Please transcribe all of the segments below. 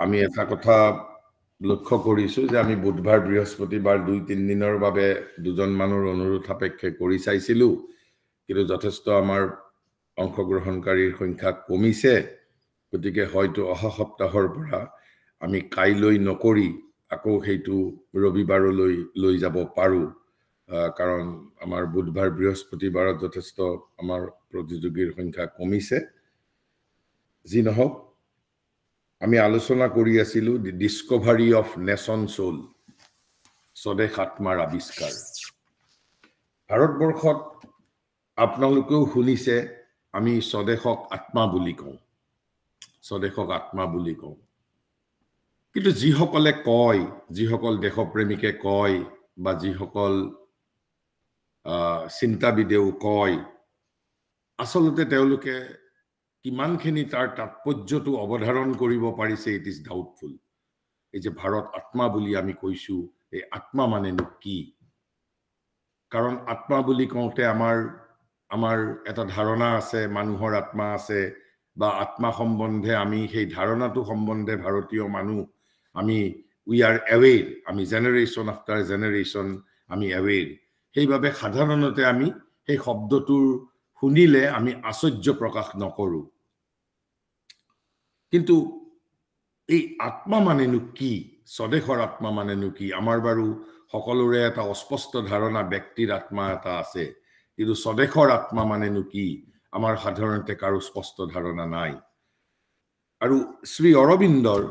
আমি এটা কথা লক্ষ্য কৰিছো যে আমি বুধবাৰ বৃহস্পতিবাৰ 2-3 দিনৰ বাবে দুজন মানুহৰ অনুৰোধ সাপেক্ষে কৰি চাইছিলো কিন্তু যথেষ্ট আমাৰ অংশগ্ৰহণকাৰীৰ সংখ্যা কমিছে গতিকে হয়তো অহা সপ্তাহৰ পৰা আমি কাইলৈ নকৰি আকৌ হেতু ৰবিবাৰলৈ লৈ যাব পাৰো কাৰণ আমাৰ বুধবাৰ বৃহস্পতিবাৰত যথেষ্ট আমাৰ প্ৰতিযোগীৰ সংখ্যা কমিছে যি নহওক আমি আলোচনা কৰি আছিলো দি ডিসকভাৰী অফ নেশন সোল স্বদেশ আত্মাৰ আৱিষ্কাৰ ভাৰতবৰ্ষত আপোনালোকেও শুনিছে আমি স্বদেশক আত্মা বুলি কওঁ স্বদেশক আত্মা বুলি কওঁ কিন্তু যিসকলে কয় যিসকল দেশপ্ৰেমিকে কয় বা যিসকল চিন্তাবিদেও কয় আসলতে তেওঁলোকে কিমানখিনি তাৰ তাৎপৰ্যটো অৱধাৰণ কৰিব পাৰিছে ইট ইজ ডাউটফুল এই যে ভাৰত আত্মা বুলি আমি কৈছো এই আত্মা মানেনো কি কাৰণ আত্মা বুলি কওঁতে আমাৰ এটা ধাৰণা আছে মানুহৰ আত্মা আছে বা আত্মা সম্বন্ধে আমি সেই ধাৰণাটো সম্বন্ধে ভাৰতীয় মানুহ আমি উই আৰ অ্যাৱেৰ আমি জেনাৰেশন আফটাৰ জেনাৰেশন আমি অ্যাৱেৰ সেইভাবে সাধাৰণতে আমি সেই শব্দটোৰ শুনিলে আমি আশ্চৰ্য প্ৰকাশ নকৰো কিন্তু এই আত্মা মানেনো কি স্বদেশৰ আত্মা মানেনো কি আমাৰ বাৰু সকলোৰে এটা অস্পষ্ট ধাৰণা ব্যক্তিৰ আত্মা এটা আছে কিন্তু স্বদেশৰ আত্মা মানেনো কি আমাৰ সাধাৰণতে কাৰো স্পষ্ট ধাৰণা নাই আৰু Shri অৰবিন্দৰ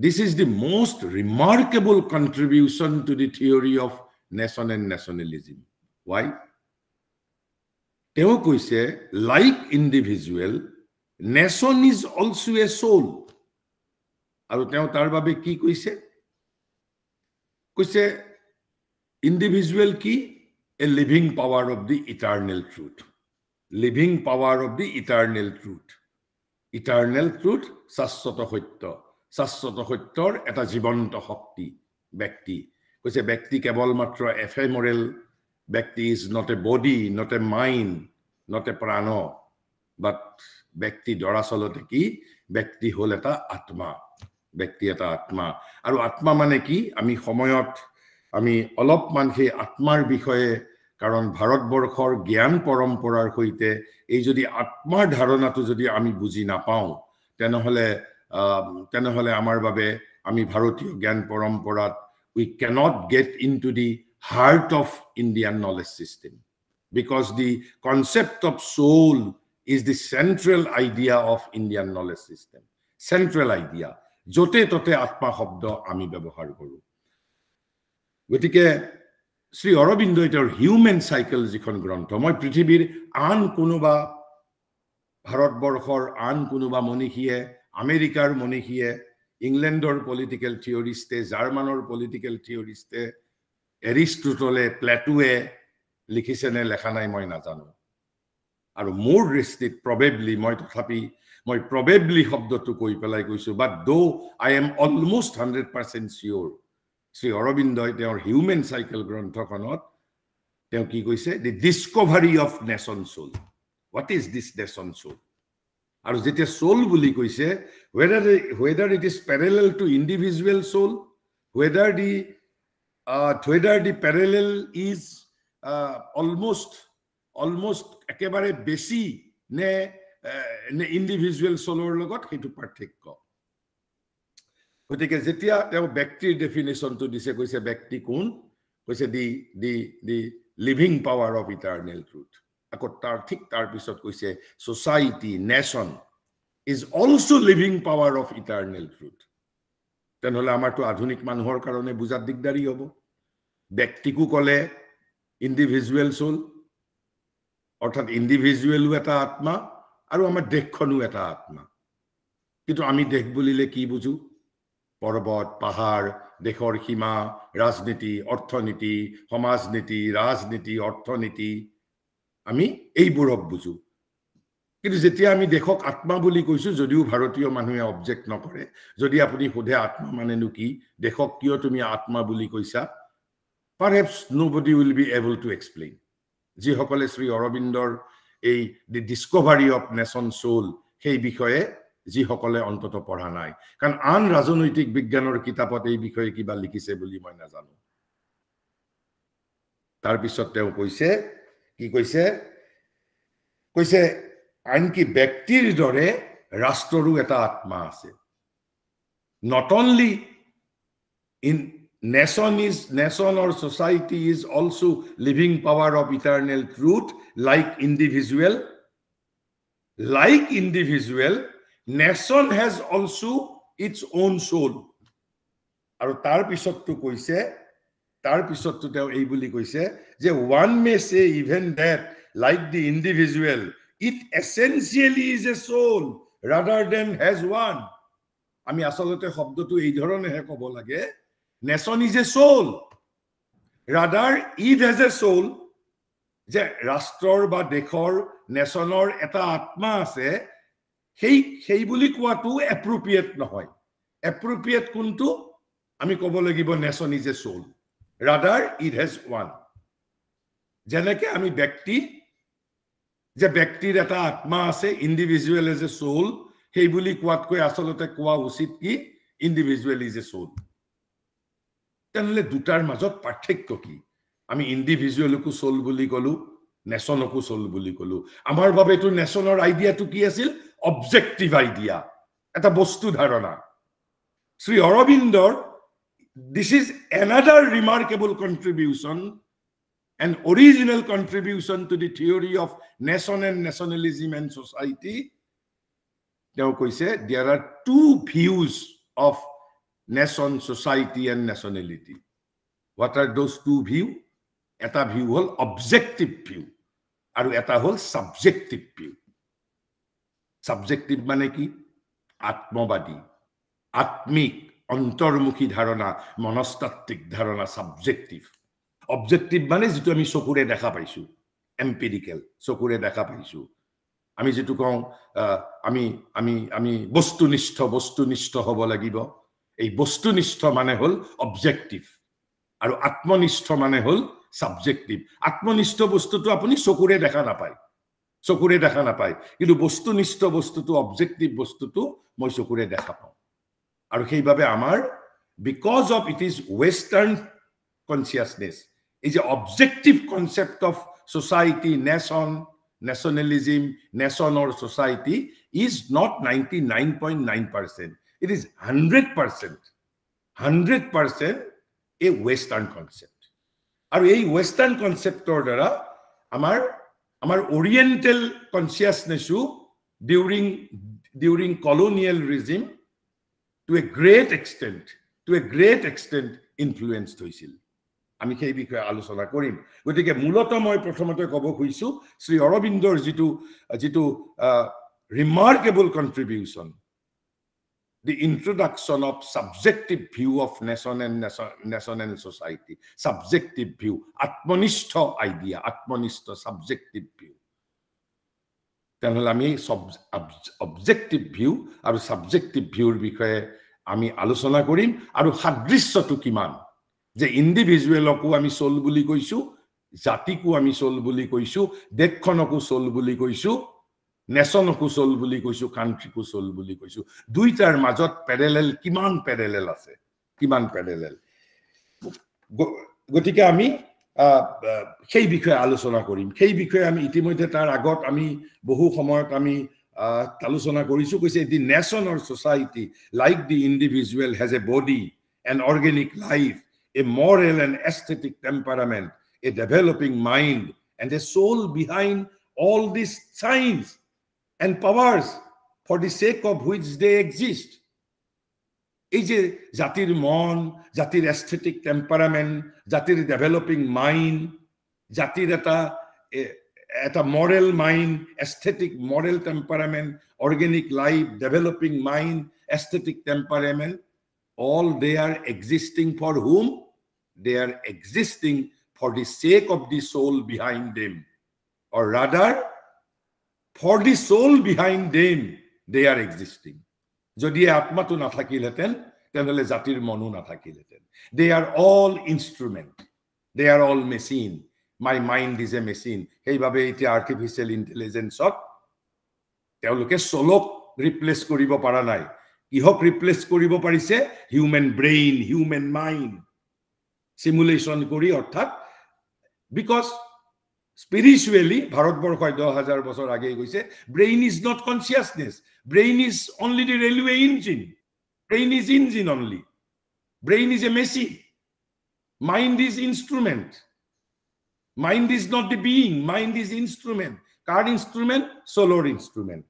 this is the most remarkable contribution to the theory of nation and nationalism why তেওঁ কৈছে like individual nation is also a soul আৰু তেওঁ তাৰ বাবে কি কৈছে individual কি a living power of the eternal truth living power of the eternal truth শাশ্বত সত্যৰ এটা জীৱন্ত শক্তি ব্যক্তি কৈছে ব্যক্তি কেৱল মাত্ৰ এফেমৰেল ব্যক্তি is not a body not a mind not a prana but ব্যক্তি দৰাচলতে কি ব্যক্তি হল এটা আত্মা ব্যক্তি এটা আত্মা আৰু আত্মা মানে কি আমি সময়ত আমি অলপমান সেই আত্মাৰ বিষয়ে কাৰণ ভাৰতবৰ্ষৰ জ্ঞান পৰম্পৰাৰ সৈতে এই যদি আত্মাৰ ধাৰণাটো যদি আমি বুজি নাপাওঁ তেনেহলে আমাৰ বাবে আমি ভাৰতীয় জ্ঞান পৰম্পৰাত we cannot get into the heart of Indian knowledge system because the concept of soul is the central idea of Indian knowledge system central idea jote tote atma shobd ami ব্যবহাৰ কৰো গতিকে শ্ৰী অৰবিন্দ এৰ হিউম্যান সাইকেল যিখন গ্ৰন্থ মই পৃথিৱীৰ আন কোনোবা ভাৰতবৰ্ষৰ আন কোনোবা মনীষীয়ে আমেৰিকাৰ মনীষীয়ে ইংলেণ্ডৰ পলিটিক্যাল থিওৰিষ্টে জাৰ্মানৰ পলিটিক্যাল থিওৰিষ্টে এৰিষ্টটলে প্লেটোৱে লিখিছে নে লেখা নাই মই নাজানো আৰু মোৰ দৃষ্টিত প্ৰবেবলি মই প্ৰবেবলি শব্দটো কৈ পেলাই কৈছো but though I am almost 100% sure Shri অৰবিন্দই তেওঁৰ হিউম্যান সাইকেল গ্ৰন্থখনত তেওঁ কি কৈছে the discovery of nation soul what is this nation soul আৰু যেতিয়া soul বুলি কৈছে whether it is parallel to individual soul whether the parallel is almost একেবাৰে বেছি নে ইন্ডিভিজুৱেল সোলৰ লগত হেতু পাৰ্থক্য গতিকে যেতিয়া তেওঁ ব্যক্তিৰ ডেফিনেশনটো দিছে কৈছে ব্যক্তি কোন কৈছে দি living power of eternal truth আকৌ তাৰ পিছত কৈছে society nation is also living power of eternal truth তেনেহলে আমাৰটো আধুনিক মানুহৰ কাৰণে বুজাত দিগদাৰি হ'ব ব্যক্তিকো কলে ইন্ডিভিজুৱেল সোল অৰ্থাৎ ইন্ডিভিজুৱেলও এটা আত্মা আৰু আমাৰ দেশখনো এটা আত্মা কিন্তু আমি দেশ বুলিলে কি বুজো পৰ্বত পাহাৰ দেশৰ সীমা ৰাজনীতি অৰ্থনীতি সমাজনীতি ৰাজনীতি অৰ্থনীতি আমি এইবোৰক বুজো কিন্তু যেতিয়া আমি দেশক আত্মা বুলি কৈছো যদিও ভাৰতীয় মানুহে অবজেক্ট নকৰে যদি আপুনি সোধে আত্মা মানেনো কি দেশক কিয় তুমি আত্মা বুলি কৈছা perhaps nobody will be able to explain যি সকলে শ্ৰী অৰবিন্দৰ এই দি ডিসকভাৰী অফ নেশন সোল সেই বিষয়ে যিসকলে অন্তত পঢ়া নাই কাৰণ আন ৰাজনৈতিক বিজ্ঞানৰ কিতাপত এই বিষয়ে কিবা লিখিছে বুলি মই নাজানো তাৰ পিছত তেওঁ কৈছে কি কৈছে কৈছে আনকি ব্যক্তিৰ দৰে ৰাষ্ট্ৰৰো এটা আত্মা আছে not only in nation or society is also living power of eternal truth like individual nation has also its own soul আৰু তাৰ পিছতটো কৈছে তাৰ পিছতটো তেওঁ এই বুলি কৈছে যে one may say even that like the individual it essentially is a soul rather than has one আমি আসলতে শব্দটো এই ধৰণেহে ক'ব লাগে nation is a soul rather it has a soul যে ৰাষ্ট্ৰৰ বা দেশৰ নেশনৰ এটা আত্মা আছে সেই বুলি কোৱাটো এপ্ৰোপ্ৰিয়েট নহয় এপ্ৰোপ্ৰিয়েট কোনটো আমি ক'ব লাগিব nation is a soul rather it has one যেনেকৈ আমি ব্যক্তি যে ব্যক্তিৰ এটা আত্মা আছে ইন্ডিভিজুৱেল এজ এ সোল সেই বুলি কোৱাতকৈ আসলতে কোৱা উচিত কি ইন্ডিভিজুৱেল ইজ এ সোল তেনেহলে দুটাৰ মাজত পাৰ্থক্য কি আমি ইন্ডিভিজুৱেলকো সোল বুলি কলো নেশনকো সোল বুলি কলো আমাৰ বাবে তো নেশনৰ আইডিয়াটো কি আছিল অবজেক্টিভ আইডিয়া এটা বস্তু ধাৰণা Shri অৰবিন্দৰ this is another remarkable contribution an original contribution to the theory of nation and nationalism and society তেওঁ কৈছে there are two views of nation society and nationality what are those two view eta view hol objective view aru eta hol subjective view subjective mane ki atmabadi atmik অন্তৰ্মুখী ধাৰণা মনস্তাত্ত্বিক ধাৰণা subjective objective মানে যেটো আমি চকুৰে দেখা পাইছো এম্পিৰিক্যাল চকুৰে দেখা পাইছো আমি যেটো কওঁ আমি আমি আমি বস্তুনিষ্ঠ হ'ব লাগিব এই বস্তুনিষ্ঠ মানে হল অবজেক্টিভ আৰু আত্মনিষ্ঠ মানে হল সাবজেক্টিভ আত্মনিষ্ঠ বস্তুটো আপুনি চকুৰে দেখা নাপায় কিন্তু বস্তুনিষ্ঠ বস্তুটো অবজেক্টিভ বস্তুটো মই চকুৰে দেখা পাওঁ আৰু সেইভাবে আমাৰ because of it is western consciousness is an objective concept of society nationalism nation or society is not 99.9% it is 100% a western concept আৰু এই western conceptor দ্বাৰা আমাৰ oriental consciousness during colonial regime to a great extent influenced হৈছিল আমি সেই বিষয়ে আলোচনা কৰিম গতিকে মূলত মই প্ৰথমতে ক'ব খুজিছো শ্ৰী অৰবিন্দৰ যেটো remarkable contribution the introduction of subjective view of nation and society subjective view atmonishth idea atmonishth subjective view তেনেহলে আমি অবজেক্টিভ ভিউ আৰু সাবজেক্টিভ ভিউৰ বিষয়ে আমি আলোচনা কৰিম আৰু সাদৃশ্যটো কিমান যে ইন্ডিভিজুৱেলকো আমি সোল বুলি কৈছো জাতিকো আমি সোল বুলি কৈছো দেশখনকো সোল বুলি কৈছো নেশনকো সোল বুলি কৈছো কান্ট্ৰিকো সোল বুলি কৈছো দুইটাৰ মাজত প্যাৰেলেল কিমান প্যাৰেলেল আছে কিমান প্যাৰেলেল গতিকে আমি সেই বিষয়ে আলোচনা কৰিম সেই বিষয়ে আমি ইতিমধ্যে তাৰ আগত আমি বহু সময়ত আমি আলোচনা কৰিছো কৈছে the nation or society like the individual has a body an organic life a moral and aesthetic temperament a developing mind and a soul behind all these signs and powers for the sake of which they exist এই যে জাতিৰ মন জাতিৰ aesthetic টেম্পাৰামেন্ট জাতিৰ developing mind জাতিৰ এটা moral mind aesthetic moral temperament organic life developing mind aesthetic temperament all they are existing for whom they are existing for the sake of the soul behind them or rather for the soul behind them they are existing যদি আত্মাটো না থাকিলেতেন তেনেহলে জাতিৰ মনো না থাকিলেতেন they are all instrument they are all machine my mind is a machine সেইভাবে এটা artificial ইন্টেলিজেন্সত তেওঁলোকে সোলক ৰিপ্লেস কৰিব পৰা নাই কিহক ৰিপ্লেস কৰিব পাৰিছে human brain human mind simulation কৰি অৰ্থাৎ বিকজ spiritually bharatborkhoi 10000 বছর আগে গৈছে brain is not consciousness brain is only the railway engine brain is engine only brain is a machine mind is instrument mind is not the being mind is instrument car instrument solar instrument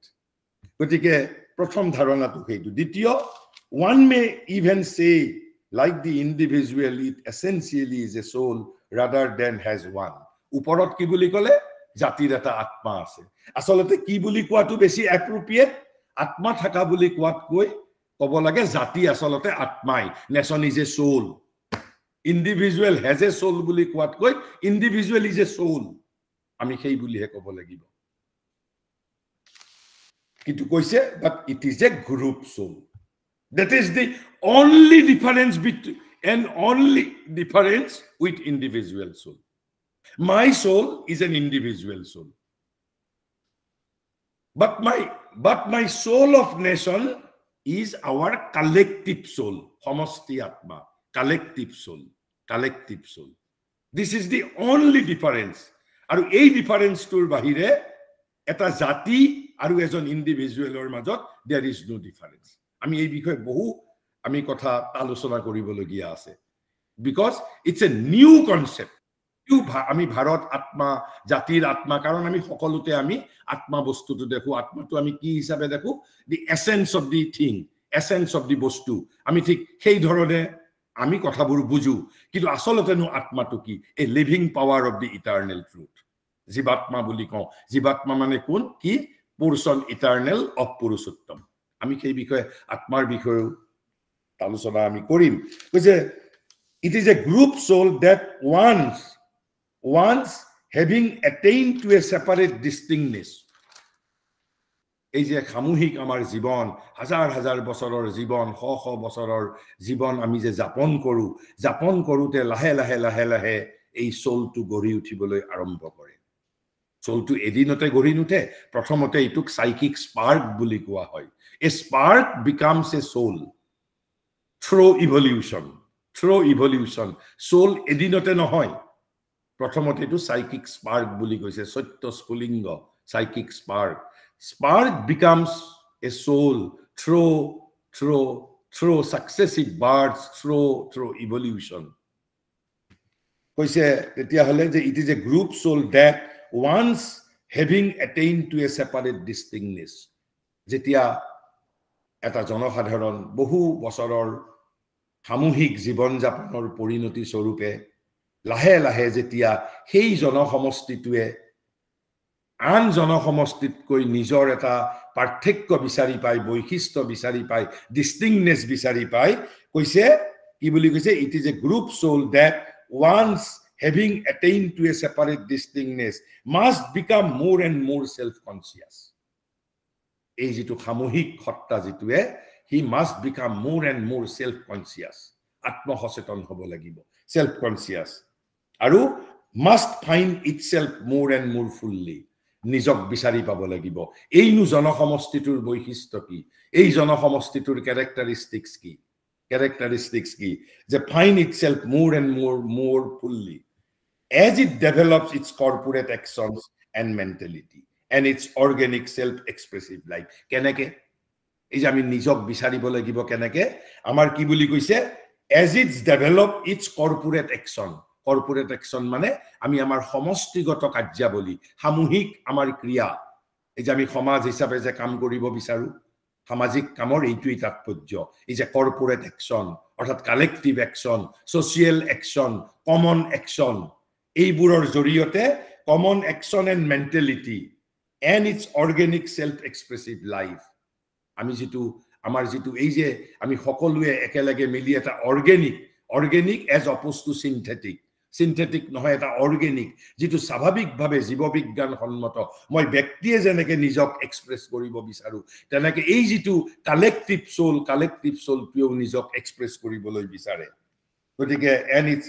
gotike prothom dharana to heitu ditiyo one may even say like the individual it essentially is a soul rather than has one উপৰত কি বুলি কলে জাতিৰ এটা আত্মা আছে আসলতে কি বুলি কোৱাটো বেছি এপ্ৰোপ্ৰিয়েট আত্মা থাকা বুলি কোৱাত কৈ কব লাগে জাতি আসলতে আত্মাই nation is a soul individual has a soul বুলি কোৱাত কৈ ইন্ডিভিজুৱেল ইজ এ সোল আমি সেই বুলিহে কব লাগিব কিন্তু কৈছে but it is a group soul that is the only difference between and only difference with individual soul my soul is an individual soul but my soul of nation is our collective soul homosti atma collective soul this is the only difference aru ei difference tur bahire eta jati aru ejon individual or majot there is no difference ami ei bikhoy bohu ami kotha alochona koribologia ase because it's a new concept আমি ভারত আত্মা জাতিৰ আত্মা কাৰণ আমি সকলোতে আমি আত্মা বস্তুটো দেখো আত্মাটো আমি কি হিচাপে দেখো দি essence of the thing essence of the বস্তু আমি ঠিক সেই ধৰণে আমি কথাবোৰ বুজু কিন্তু আসলতে নো আত্মাটো কি a living power of the eternal truth জীৱাত্মা বুলি কওঁ জীৱাত্মা মানে কোন কি পোৰছন ইটাৰনেল অফ পুৰুষোত্তম আমি সেই বিষয়ে আত্মাৰ বিষয়ে আলোচনা আমি কৰিম কৈছে it is a group soul that once having attained to a separate distinctness এই যে সামূহিক আমাৰ জীবন হাজাৰ হাজাৰ বছৰৰ জীবন শ শ বছৰৰ জীবন আমি যে যাপন কৰোতে লাহে লাহে এই সোলটো গঢ়ি উঠিবলৈ আৰম্ভ কৰে সোলটো এদিনতে গঢ়ি নুঠে প্ৰথমতে ইটোক সাইকিক স্পাৰ্ক বুলি কোৱা হয় এ spark becomes a soul through evolution soul এদিনতে নহয় প্ৰথমতে এটো সাইকিক স্পাৰ্ক বুলি কৈছে সত্য স্ফুলিঙ্গ psychic spark becomes a soul through successive births through evolution কৈছে তেতিয়া হলে যে it is a group soul that once having attained to a separate distinctness যেতিয়া এটা জনসাধাৰণ বহু বছৰৰ সামূহিক জীৱন যাপনৰ পৰিণতি স্বৰূপে লাহে লাহে যেতিয়া সেই জনসমষ্টিটোৱে আন জনসমষ্টিতকৈ নিজৰ এটা পাৰ্থক্য বিচাৰি পায় বৈশিষ্ট্য বিচাৰি পায় ডিস্টিংনেছ বিচাৰি পায় কৈছে কি বুলি কৈছে it is a group soul that once having attained to a separate distinctness must become more and more self conscious এই যেটো সামূহিক সত্তা যেটোৱে he must become more and more self conscious আত্মসচেতন হ'ব লাগিব self conscious আৰু must find itself more and more fully নিজক বিচাৰি পাব লাগিব এইনু জনসমষ্টিটোৰ বৈশিষ্ট্য কি এই জনসমষ্টিটোৰ characteristics কি যে find itself more and more fully as it develops its corporate actions and mentality and its organic self expressive life কেনেকে এই যে আমি নিজক বিচাৰিব লাগিব কেনেকে আমাৰ কি বুলি কৈছে as it develop its corporate action মানে আমি আমাৰ সমষ্টিগত কাৰ্যাবলী সামূহিক আমাৰ ক্ৰিয়া এই যে আমি সমাজ হিচাপে যে কাম কৰিব বিচাৰো সামাজিক কামৰ এইটোই তাৎপৰ্য এই যে কৰ্পোৰেট অ্যাকশন অৰ্থাৎ collective action social action common action এইবোৰৰ জৰিয়তে common action and mentality and its organic self expressive life আমি যেটো আমাৰ যেটো এই যে আমি সকলোৱে একেলগে মিলি এটা organic as opposed to synthetic নহয় এটা organic যেটো স্বাভাৱিকভাৱে জীৱবিজ্ঞান সন্মত মই ব্যক্তিয়ে যেনেকে নিজক এক্সপ্ৰেস কৰিব বিচাৰো তেনেকে এই যেটো কালেক্টিভ সোল টোও নিজক এক্সপ্ৰেস কৰিবলৈ বিচাৰে গতিকে and its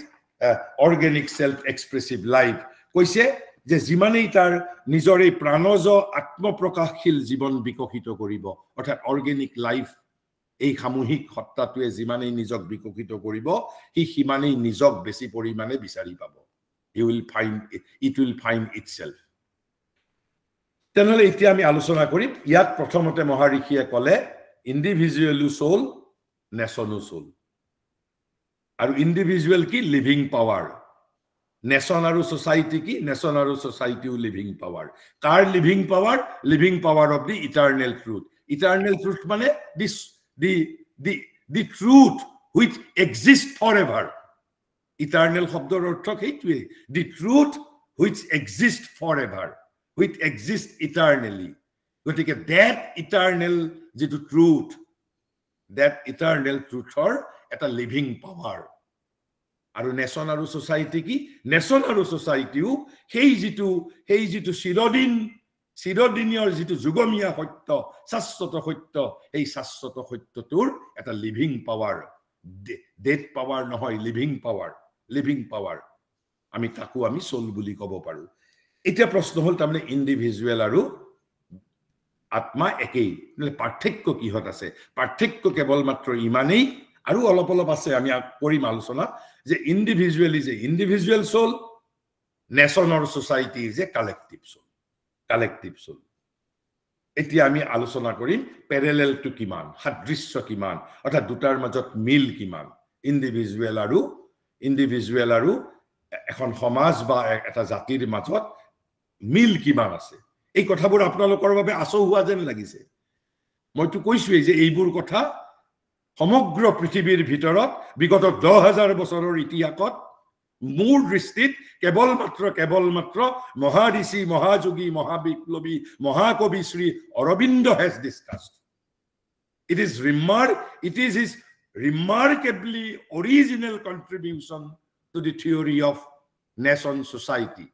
organic self expressive life কৈছে যে যিমানেই তাৰ নিজৰ এই প্ৰাণজ আত্মপ্ৰকাশশীল জীৱন বিকশিত কৰিব অৰ্থাৎ অৰ্গেনিক লাইফ এই সামূহিক সত্তাটোৱে যিমানেই নিজক বিকশিত কৰিব সি সিমানেই নিজক বেছি পৰিমাণে বিচাৰি পাব it will find itself তেনেহলে এতিয়া আমি আলোচনা কৰিম ইয়াত প্ৰথমতে মহাৰিষিয়ে ক'লে ইন্ডিভিজুৱেল সোল নেশন সোল আৰু ইন্ডিভিজুৱেল কি লিভিং পাৱাৰ নেশন আৰু সোসাইটি কি নেশন আৰু সোসাইটিও লিভিং পাৱাৰ কাৰ living power of the eternal truth মানে the truth which exists forever eternal শব্দৰ অৰ্থ সেইটোৱে the truth which exists forever which exists eternally গতিকে that eternal যেটো truth that eternal truthৰ এটা লিভিং পাৱাৰ আৰু নেশন আৰু সোসাইটি কি নেশন আৰু সোসাইটিও সেই যেটো চিৰদিনীয় যেটো যুগমীয়া সত্য শাশ্বত সত্য এই শাশ্বত সত্যটোৰ এটা লিভিং পাৱাৰ ডেড পাৱাৰ নহয় লিভিং পাৱাৰ আমি তাকো আমি সোল বুলি ক'ব পাৰো এতিয়া প্ৰশ্ন হল তাৰমানে ইন্ডিভিজুৱেল আৰু আত্মা একেই মানে পাৰ্থক্য কিহত আছে পাৰ্থক্য কেৱল মাত্ৰ ইমানেই আৰু অলপ আছে আমি কৰিম আলোচনা যে individual is a individual soul nation or society is a collective soul এতিয়া আমি আলোচনা কৰিম প্যাৰেলেল টু কিমান সাদৃশ্য কিমান অৰ্থাৎ দুটাৰ মাজত মিল কিমান ইন্ডিভিজুৱেল আৰু এখন সমাজ বা এটা জাতিৰ মাজত মিল কিমান আছে এই কথাবোৰ আপোনালোকৰ বাবে আচহুৱা যেন লাগিছে মইতো কৈছোৱেই যে এইবোৰ কথা সমগ্ৰ পৃথিৱীৰ ভিতৰত বিগত 10,000 বছৰৰ ইতিহাসত মোৰ দৃষ্টিত কেৱল মাত্ৰ মহাঋষি মহাযোগী মহাবিপ্লৱী মহাকবি Shri Arvind has discussed it is his remarkably original contribution to the theory of nation society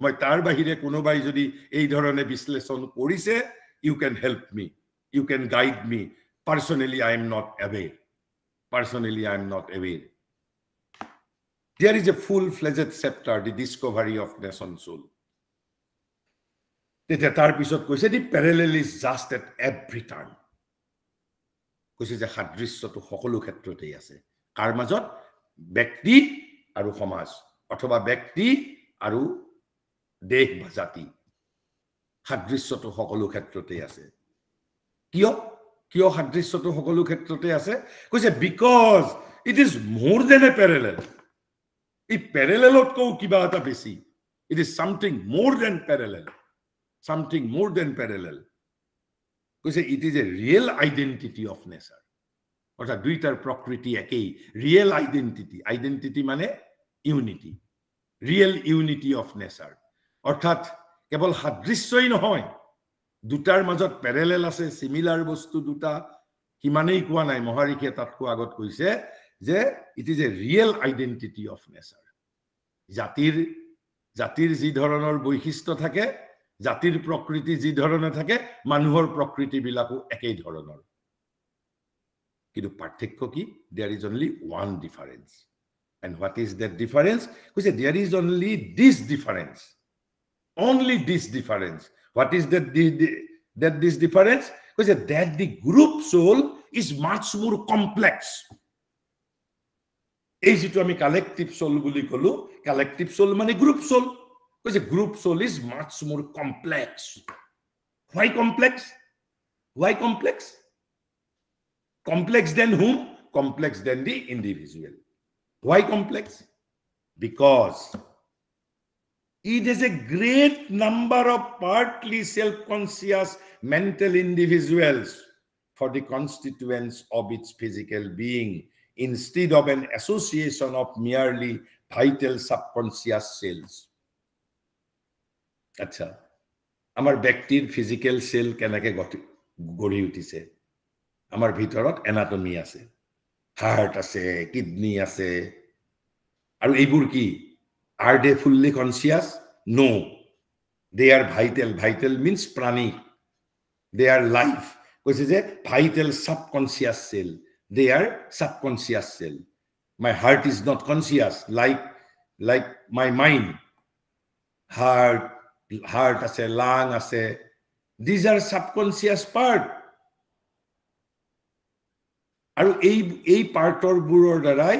মই তাৰ বাহিৰে কোনোবাই যদি এই ধৰণে বিশ্লেষণ কৰিছে you can help me you can guide me personally I am not aware there is a full-fledged chapter the discovery of nation soul তেতিয়া তাৰ পিছত কৈছে the parallel is just at every turn কৈছে যে সাদৃশ্যটো সকলো ক্ষেত্ৰতেই আছে কাৰ মাজত ব্যক্তি আৰু সমাজ অথবা ব্যক্তি আৰু দেশ বা জাতি সাদৃশ্যটো সকলো ক্ষেত্ৰতেই আছে কিয় সাদৃশ্যটো সকলো ক্ষেত্ৰতে আছে কৈছে because it is more than a parallel এই প্যাৰেলেলতকৈ কিবা এটা বেছি it is something more than parallel কৈছে it is a real identity of nature অৰ্থাৎ দুইটাৰ প্ৰকৃতি একেই real identity মানে real unity of nature অৰ্থাৎ কেৱল সাদৃশ্যই নহয় দুটাৰ মাজত প্যাৰেলেল আছে সিমিলাৰ বস্তু দুটা কিমানেই কোৱা নাই মহাৰিষিয়ে তাতকৈ আগত কৈছে যে it is a real identity of nature জাতিৰ যি ধৰণৰ বৈশিষ্ট্য থাকে জাতিৰ প্ৰকৃতি যি ধৰণে থাকে মানুহৰ প্ৰকৃতি বিলাকো একেই ধৰণৰ কিন্তু পাৰ্থক্য কি there is only one difference and what is that difference কৈছে there is only this difference what is that this difference কৈছে that the group soul is much more complex এই যেটো আমি কালেক্টিভ সোল বুলি কলো কালেক্টিভ সোল মানে group soul কৈছে group soul is much more complex why complex than whom complex than the individual why complex because it is a great number of partly self-conscious mental individuals for the constituents of its physical being instead of an association of merely vital subconscious cells. আচ্ছা আমাৰ ব্যক্তিৰ physical cell কেনেকৈ গঢ়ি উঠিছে আমাৰ ভিতৰত anatomy আছে heart আছে কিডনি আছে আৰু এইবোৰ কি are they fully conscious no they are vital means pranic they are life কৈছে যে vital subconscious cell they are subconscious cell my heart is not conscious like my mind heart আছে, lung আছে. These are subconscious part. আৰু এই পাৰ্টৰ বুৰৰ দ্বাৰাই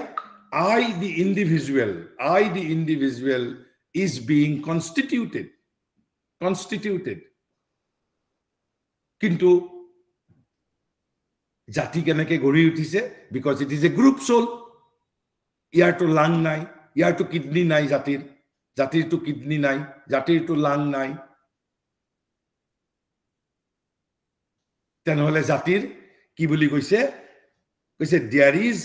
I the individual is being constituted. কিন্তু জাতি কেনেকে গঢ়ি উঠিছে? Because it is a group soul. ইয়াৰটো লাং নাই, ইয়াৰটো কিডনি নাই, জাতিৰটো কিডনি নাই, জাতিৰটো লাং নাই. তেনেহলে জাতিৰ কি বুলি কৈছে? There is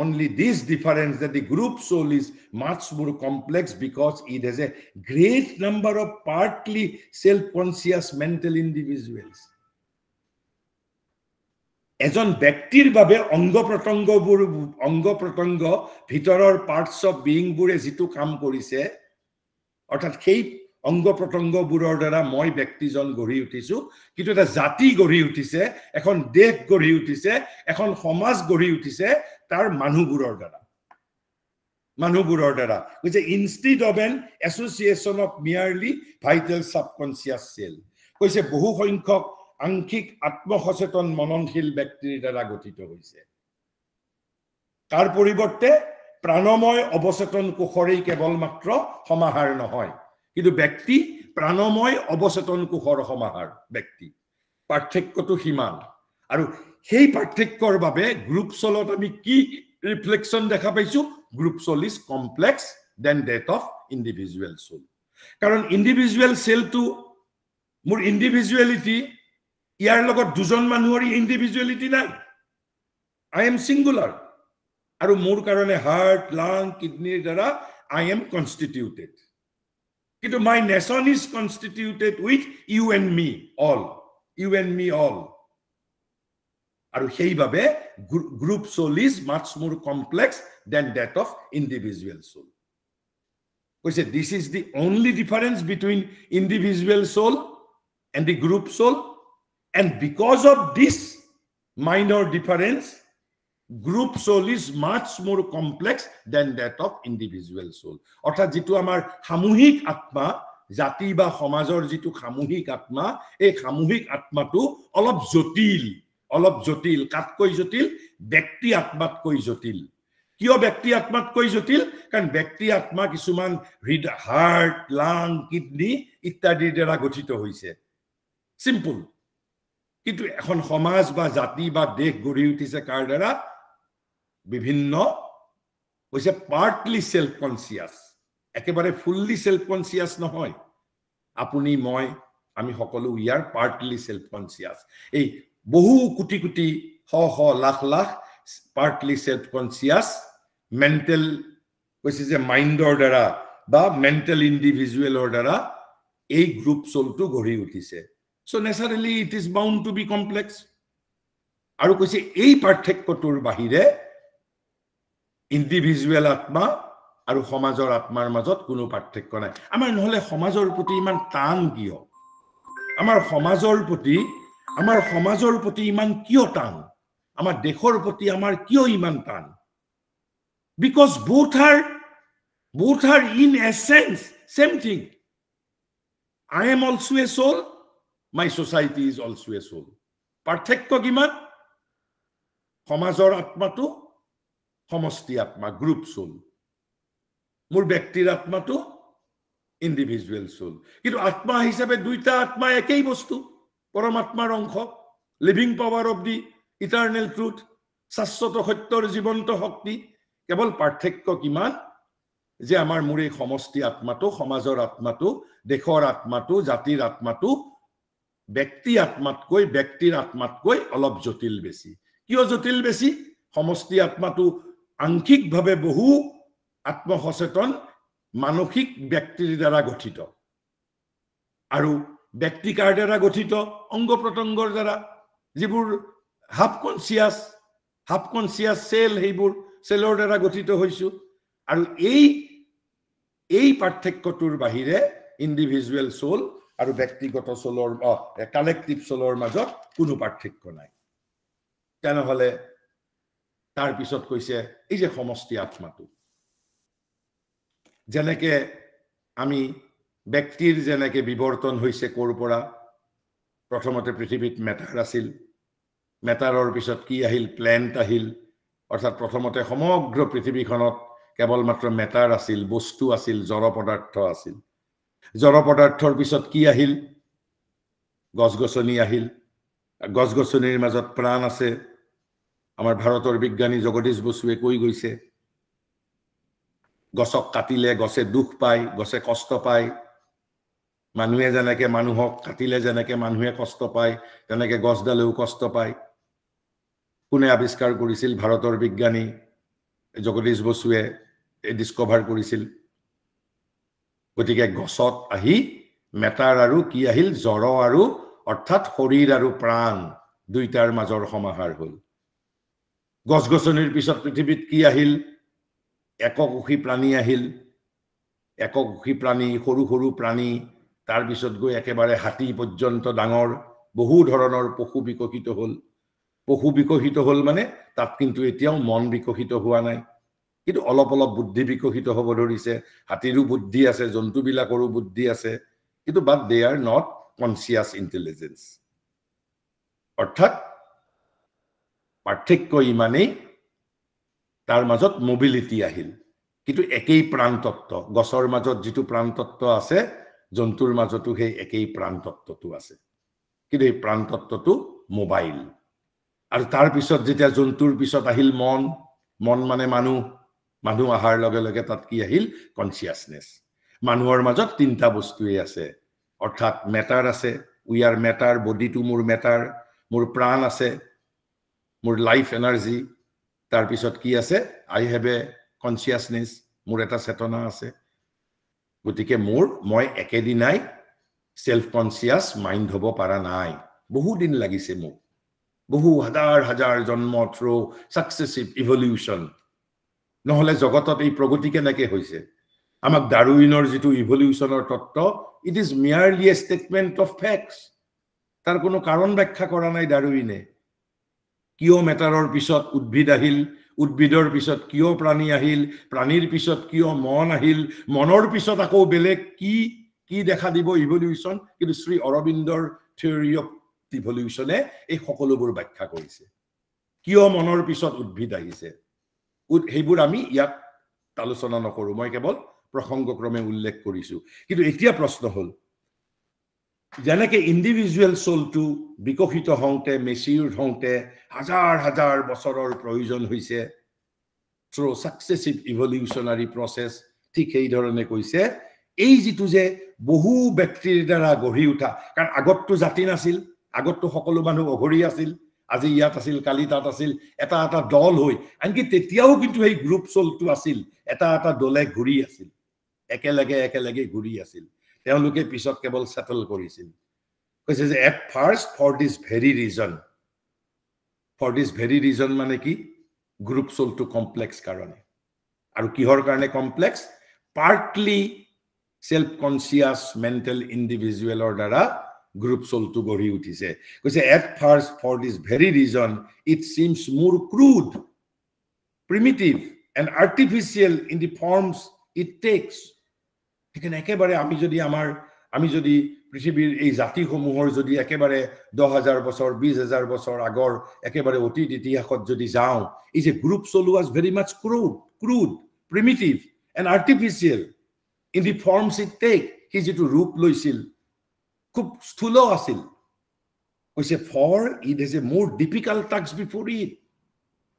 only this difference that the group soul is much more complex because it has a great number of partly self-conscious mental individuals. এজন ব্যক্তিৰ বাবে অংগ প্ৰত্যংগ ভিতৰৰ পাৰ্টস অফ বিইং বুৰে যেটো কাম কৰিছে, অৰ্থাৎ সেই অংগ প্ৰত্যংগবোৰৰ দ্বাৰা মই ব্যক্তিজন গঢ়ি উঠিছো, কিন্তু এটা জাতি গঢ়ি উঠিছে, এখন দেশ গঢ়ি উঠিছে, এখন সমাজ গঢ়ি উঠিছে তাৰ মানুহবোৰৰ দ্বাৰা. Which is instead of an association of merely vital subconscious cell. কৈছে বহু সংখ্যক আংশিক আত্মসচেতন মননশীল ব্যক্তিৰ দ্বাৰা গঠিত হৈছে. তাৰ পৰিৱৰ্তে প্ৰাণময় অবচেতন কোষৰেই কেৱল মাত্ৰ সমাহাৰ নহয়, কিন্তু ব্যক্তি প্ৰাণময় অবচেতন কোষৰ সমাহাৰ ব্যক্তি. পাৰ্থক্যটো সীমান. আৰু সেই পাৰ্থক্যৰ বাবে গ্ৰুপ সোলত আমি কি ৰিফ্লেকশন দেখা পাইছো? Group soul is complex then that of individual soul. কাৰণ ইন্ডিভিজুৱেল সেলটো মোৰ ইন্ডিভিজুৱেলিটি, ইয়াৰ লগত দুজন মানুহৰ ইন্ডিভিজুৱেলিটি নাই. I am singular. আৰু মোৰ কাৰণে হাৰ্ট, লাং, কিডনিৰ দ্বাৰা I am constituted. কিন্তু my nation is constituted with you and me all. আৰু সেইভাবে group soul is much more complex than that of individual soul. কৈছে this is the only difference between individual soul and the group soul, and because of this minor difference group soul is much more complex than that of individual soul. অৰ্থাৎ যেটো আমাৰ সামূহিক আত্মা, জাতি বা সমাজৰ যেটো সামূহিক আত্মা, এই সামূহিক আত্মাটো অলপ জটিল, কাতকৈ জটিল, ব্যক্তি আত্মাতকৈ জটিল. কিয় ব্যক্তি আত্মাতকৈ জটিল? কাৰণ ব্যক্তি আত্মা কিছুমান হাৰ্ট, লাং, কিডনি ইত্যাদিৰ দ্বাৰা গঠিত হৈছে. সিম্পল. কিন্তু এখন সমাজ বা জাতি বা দেশ গঢ়ি উঠিছে কাৰ দ্বাৰা? বিভিন্ন হৈছে পাৰ্টলি সেলফ কনসিয়াস, একেবাৰে ফুললি সেলফ কনসিয়াস নহয়. আপুনি মই আমি সকলো ইয়াৰ পাৰ্টলি সেলফ কনসিয়াস. এই বহু কোটি কোটি শ lakh partly self conscious mental কৈছে যে মাইন্ডৰ দ্বাৰা বা মেন্টাল ইন্ডিভিজুৱেলৰ দ্বাৰা এই গ্ৰুপ সোলটো গঢ়ি উঠিছে. So naturally it is bound to be complex. আৰু কৈছে এই পাৰ্থক্যটোৰ বাহিৰে ইন্ডিভিজুৱেল আত্মা আৰু সমাজৰ আত্মাৰ মাজত কোনো পাৰ্থক্য নাই. আমাৰ নহলে সমাজৰ প্ৰতি ইমান টান কিয়? আমাৰ সমাজৰ প্ৰতি ইমান কিয় টান? আমাৰ দেশৰ প্ৰতি আমাৰ কিয় ইমান টান? Because both are in essence same thing. I am also a soul, my society is also a soul. পাৰ্থক্য কিমান? সমাজৰ আত্মাটো সমষ্টি আত্মা, গ্ৰুপ সোল. মোৰ ব্যক্তিৰ আত্মাটো ইন্ডিভিজুৱেল সোল. কিন্তু আত্মা হিচাপে দুইটা আত্মা একেই বস্তু, পৰমাত্মাৰ অংশ, living power of the eternal truth, শাশ্বত সত্যৰ জীৱন্ত শক্তি. কেৱল পাৰ্থক্য কিমান? যে আমাৰ মোৰ এই সমষ্টি আত্মাটো, সমাজৰ আত্মাটো, দেশৰ আত্মাটো, জাতিৰ আত্মাটো ব্যক্তিৰ আত্মাতকৈ অলপ জটিল বেছি. কিয় জটিল বেছি? সমষ্টি আত্মাটো আংশিকভাৱে বহু আত্মসচেতন মানসিক ব্যক্তিৰ দ্বাৰা গঠিত, আৰু ব্যক্তি কাৰ দ্বাৰা গঠিত? অংগ প্ৰত্যংগৰ দ্বাৰা, যিবোৰ হাফ কনসিয়াস সেল, সেইবোৰ সেলৰ দ্বাৰা গঠিত হৈছো. আৰু এই পাৰ্থক্যটোৰ বাহিৰে ইন্ডিভিজুৱেল সোল আৰু ব্যক্তিগত সোলৰ কালেক্টিভ সোলৰ মাজত কোনো পাৰ্থক্য নাই. তেনেহলে তাৰ পিছত কৈছে এই যে সমষ্টি আত্মাটো, যেনেকে আমি ব্যক্তিৰ যেনেকে বিৱৰ্তন হৈছে ক'ৰ পৰা প্ৰথমতে পৃথিৱীত মেটাৰ আছিল মেটাৰৰ পিছত কি আহিল প্লেন্ট আহিল অৰ্থাৎ প্ৰথমতে সমগ্ৰ পৃথিৱীখনত কেৱল মাত্ৰ মেটাৰ আছিল বস্তু আছিল জড় পদাৰ্থ আছিল জড় পদাৰ্থৰ পিছত কি আহিল গছ-গছনি আহিল গছ-গছনিৰ মাজত প্ৰাণ আছে আমাৰ ভাৰতৰ বিজ্ঞানী জগদীশ বসুৱে কৈ গৈছে গছক কাটিলে গছে দুখ পায় গছে কষ্ট পায় মানুহে যেনেকে মানুহক কাটিলে যেনেকে মানুহে কষ্ট পায় তেনেকে গছডালেও কষ্ট পায় কোনে আৱিষ্কাৰ কৰিছিল ভাৰতৰ বিজ্ঞানী জগদীশ বসুৱে ডিসকভাৰ কৰিছিল গতিকে গছত আহি মেটাৰ আৰু কি আহিল জড় আৰু অৰ্থাৎ শৰীৰ আৰু প্ৰাণ দুইটাৰ মাজৰ সমাহাৰ হ'ল গছ-গছনিৰ পিছত পৃথিৱীত কি আহিল এককোষী প্ৰাণী আহিল এককোষী প্ৰাণী সৰু সৰু প্ৰাণী তাৰ পিছত গৈ একেবাৰে হাতী পৰ্যন্ত ডাঙৰ বহু ধৰণৰ পশু বিকশিত হ'ল মানে তাত কিন্তু এতিয়াও মন বিকশিত হোৱা নাই কিন্তু অলপ অলপ বুদ্ধি বিকশিত হ'ব ধৰিছে হাতীৰো বুদ্ধি আছে জন্তুবিলাকৰো বুদ্ধি আছে কিন্তু but they are not conscious intelligence অৰ্থাৎ পাৰ্থক্য ইমানেই তাৰ মাজত মোবিলিটি আহিল কিন্তু একেই প্ৰাণতত্ত্ব গছৰ মাজত যেটো প্ৰাণতত্ত্ব আছে জন্তুৰ মাজতো সেই একেই প্ৰাণতত্ত্বটো আছে কিন্তু এই প্ৰাণতত্ত্বটো মোবাইল আৰু তাৰ পিছত যেতিয়া জন্তুৰ পিছত আহিল মন মানে মানুহ আহাৰ লগে লগে তাত কি আহিল কনসিয়াসনেস মানুহৰ মাজত তিনটা বস্তুই আছে অৰ্থাৎ মেটাৰ আছে উই আৰ মেটাৰ বডিটো মোৰ মেটাৰ মোৰ প্ৰাণ আছে মোৰ লাইফ এনাৰ্জি তাৰ পিছত কি আছে আই হ্যাভ এ কনসিয়াসনেস মোৰ এটা চেতনা আছে গতিকে মই একেদিনাই সেলফ কনসিয়াস মাইন্ড হ'ব পাৰা নাই বহু দিন লাগিছে মোক বহু হাজাৰ জন্ম থ্ৰু সাকসেসিভ ইভলিউশন নহলে জগতত এই প্ৰগতি কেনেকৈ হৈছে আমাক ডাৰউইনৰ যেটো ইভলিউশনৰ তত্ত্ব it is merely a statement of facts তাৰ কোনো কাৰণ ব্যাখ্যা কৰা নাই ডাৰউইনে কিয় মেটাৰৰ পিছত উদ্ভিদ আহিল উদ্ভিদৰ পিছত কিয় প্ৰাণী আহিল প্ৰাণীৰ পিছত কিয় মন আহিল মনৰ পিছত আকৌ বেলেগ কি দেখা দিব ইভলিউশন কিন্তু শ্ৰী অৰবিন্দৰ থিওৰি অফ ইভলিউশনে এই সকলোবোৰ ব্যাখ্যা কৰিছে কিয় মনৰ পিছত উদ্ভিদ আহিছে সেইবোৰ আমি ইয়াত আলোচনা নকৰো মই কেৱল প্ৰসংগক্ৰমে উল্লেখ কৰিছো কিন্তু এতিয়া প্ৰশ্ন হ'ল যেনেকে ইন্ডিভিজুৱেল সোলটো বিকশিত হওঁতে মেচিউৰ হওঁতে হাজাৰ বছৰৰ প্ৰয়োজন হৈছে থ্ৰু সাকসেসিভ ইভলিউশনাৰী প্ৰসেস ঠিক এই ধৰণে কৈছে এই যেটো যে বহু ব্যক্তিৰ দ্বাৰা গঢ়ি উঠা কাৰণ আগতটো জাতি নাছিল আগতটো সকলো মানুহ অঘৰী আছিল আজি ইয়াত আছিল কালি তাত আছিল এটা দল হৈ আনকি তেতিয়াও কিন্তু এই গ্ৰুপ সোলটো আছিল এটা দলে ঘূৰি আছিল একেলগে ঘূৰি আছিল তেওঁলোকে পিছত কেৱল সেটল কৰিছিল কৈছে যে at first for this very reason মানে কি গ্ৰুপ সোলটো কমপ্লেক্স কাৰণে আৰু কিহৰ কাৰণে complex partly self conscious mental ইন্ডিভিজুৱেলৰ দ্বাৰা গ্ৰুপ সোলটো গঢ়ি উঠিছে কৈছে at first for this very reason it seems more crude primitive and artificial in the forms it takes এখানে একেবাৰে আমি যদি পৃথিৱীৰ এই জাতিসমূহৰ যদি একেবাৰে 10,000 বছৰ 20,000 বছৰ আগৰ একেবাৰে অতীত ইতিহাসত যদি যাওঁ এই যে group soul was very much crude primitive and artificial in the forms it take হি যেটো ৰূপ লৈছিল খুব স্থূল আছিল কৈছে for it is a more difficult task before it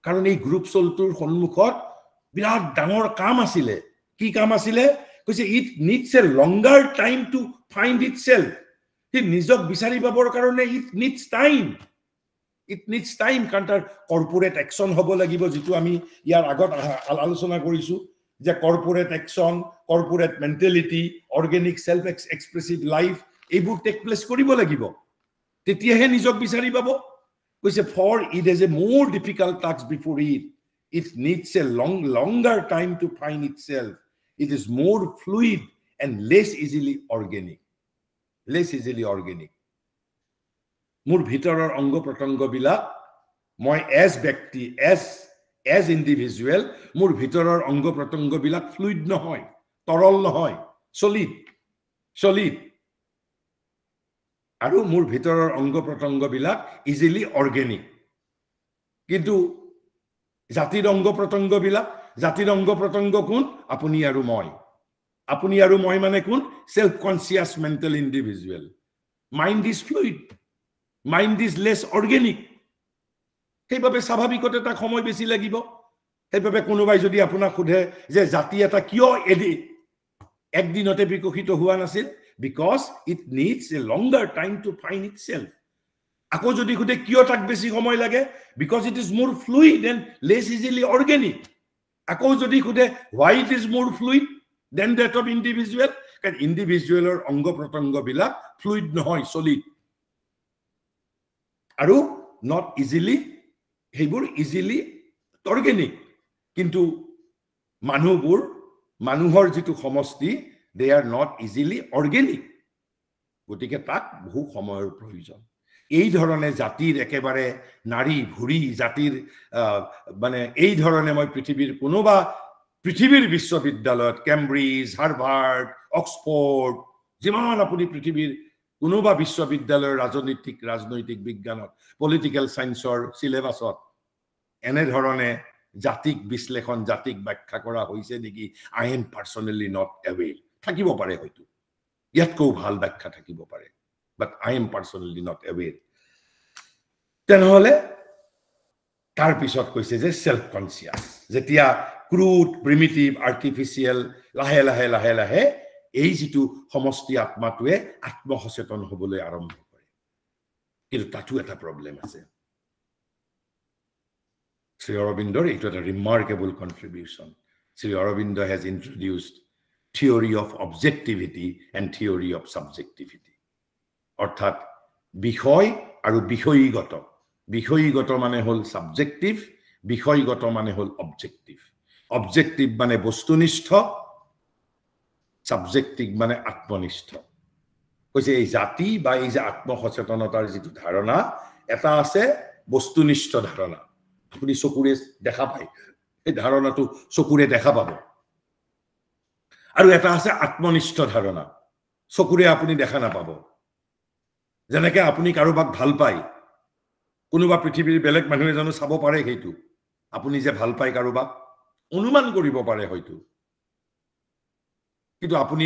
কাৰণ এই গ্ৰুপ সোলটোৰ সন্মুখত বিৰাট ডাঙৰ কাম আছিলে কি কাম আছিলে কৈছে it needs a longer time to find itself হি নিজক বিচাৰি পাবৰ কাৰণে it needs time কাৰণ তাৰ কৰ্পোৰেট একচন হ'ব লাগিব যেটো আমি ইয়াৰ আগত আলোচনা কৰিছো যে corporate action corporate mentality organic self expressive life এইবোৰ টেক প্লেস কৰিব লাগিব তেতিয়াহে নিজক বিচাৰি পাব কৈছে for it is a more difficult task before it needs a longer time to find itself it is more fluid and less easily organic মোৰ ভিতৰৰ অংগ প্ৰত্যংগ বিলাক মই এজ ব্যক্তি এজ ইন্ডিভিজুৱেল মোৰ ভিতৰৰ অংগ প্ৰত্যংগ বিলাক ফ্লুইড নহয় তৰল নহয় সলিড solid. আৰু মোৰ ভিতৰৰ অংগ প্ৰত্যংগ বিলাক ইজিলি অৰ্গেনিক কিন্তু জাতিৰ অংগ প্ৰত্যংগ কোন আপুনি আৰু মই মানে কোন self conscious mental individual mind is fluid mind is less organic সেইভাবে স্বাভাৱিকতে তাক সময় বেছি লাগিব সেইভাবে কোনোবাই যদি আপোনাক খুধে যে জাতি এটা কিয় একদিনতে বিকশিত হোৱা নাছিল because it needs a longer time to find itself আকৌ যদি খুদে কিয় তাক বেছি সময় লাগে because it is more fluid and less easily organic আকৌ যদি খুদে why it is more fluid than that of individual কাৰণ individualৰ অংগ প্ৰত্যংগ বিলাক fluid নহয় solid আৰু not easily সেইবোৰ easily organic কিন্তু মানুহৰ যেটো সমষ্টি they are not easily organic গতিকে তাক বহু সময়ৰ প্ৰয়োজন এই ধৰণে জাতিৰ একেবাৰে নাৰী ভুৰি জাতিৰ মানে এই ধৰণে মই পৃথিৱীৰ বিশ্ববিদ্যালয়ত কেম্ব্ৰিজ হাৰ্ভাৰ্ড অক্সফোৰ্ড যিমান আপুনি পৃথিৱীৰ কোনোবা বিশ্ববিদ্যালয়ৰ ৰাজনৈতিক বিজ্ঞানত পলিটিক্যাল সায়েন্সৰ সিলেবাছত এনে ধৰণে জাতিক বিশ্লেষণ জাতিক ব্যাখ্যা কৰা হৈছে নেকি I am personally not aware থাকিব পাৰে হয়তো ইয়াতকৈ ভাল ব্যাখ্যা থাকিব পাৰে but I am personally not aware তেনেহলে তাৰ পিছত কৈছে যে সেলফ কনসিয়াস যেতিয়া ক্ৰুড প্ৰিমিটিভ আৰ্টিফিশিয়াল লাহে এই যেটো সমষ্টি আত্মাটোৱে আত্মসচেতন হ'বলৈ আৰম্ভ কৰে কিন্তু তাতো এটা প্ৰবলেম আছে Sri Aurobindo, it was a remarkable contribution. Sri Aurobindo has introduced theory of objectivity and theory of subjectivity. অর্থাৎ বিষয় আৰু বিষয়ীগত মানে হল subjective, বিষয়গত মানে হল objective. Objective মানে বস্তুনিষ্ঠ, subjective মানে আত্মনিষ্ঠ। কৈছে এই জাতি বা এই যে আত্মসচেতনতাৰ যেটো ধাৰণা এটা আছে বস্তুনিষ্ঠ ধাৰণা আপুনি চকুৰে দেখা পায় এই ধাৰণাটো চকুৰে দেখা পাব আৰু এটা আছে আত্মনিষ্ঠ ধাৰণা চকুৰে আপুনি দেখা নাপাব যেনেকৈ আপুনি কাৰোবাক ভাল পায় কোনোবা পৃথিৱীৰ বেলেগ মানুহে জানো চাব পাৰে সেইটো আপুনি যে ভাল পায় কাৰোবাক অনুমান কৰিব পাৰে হয়তো কিন্তু আপুনি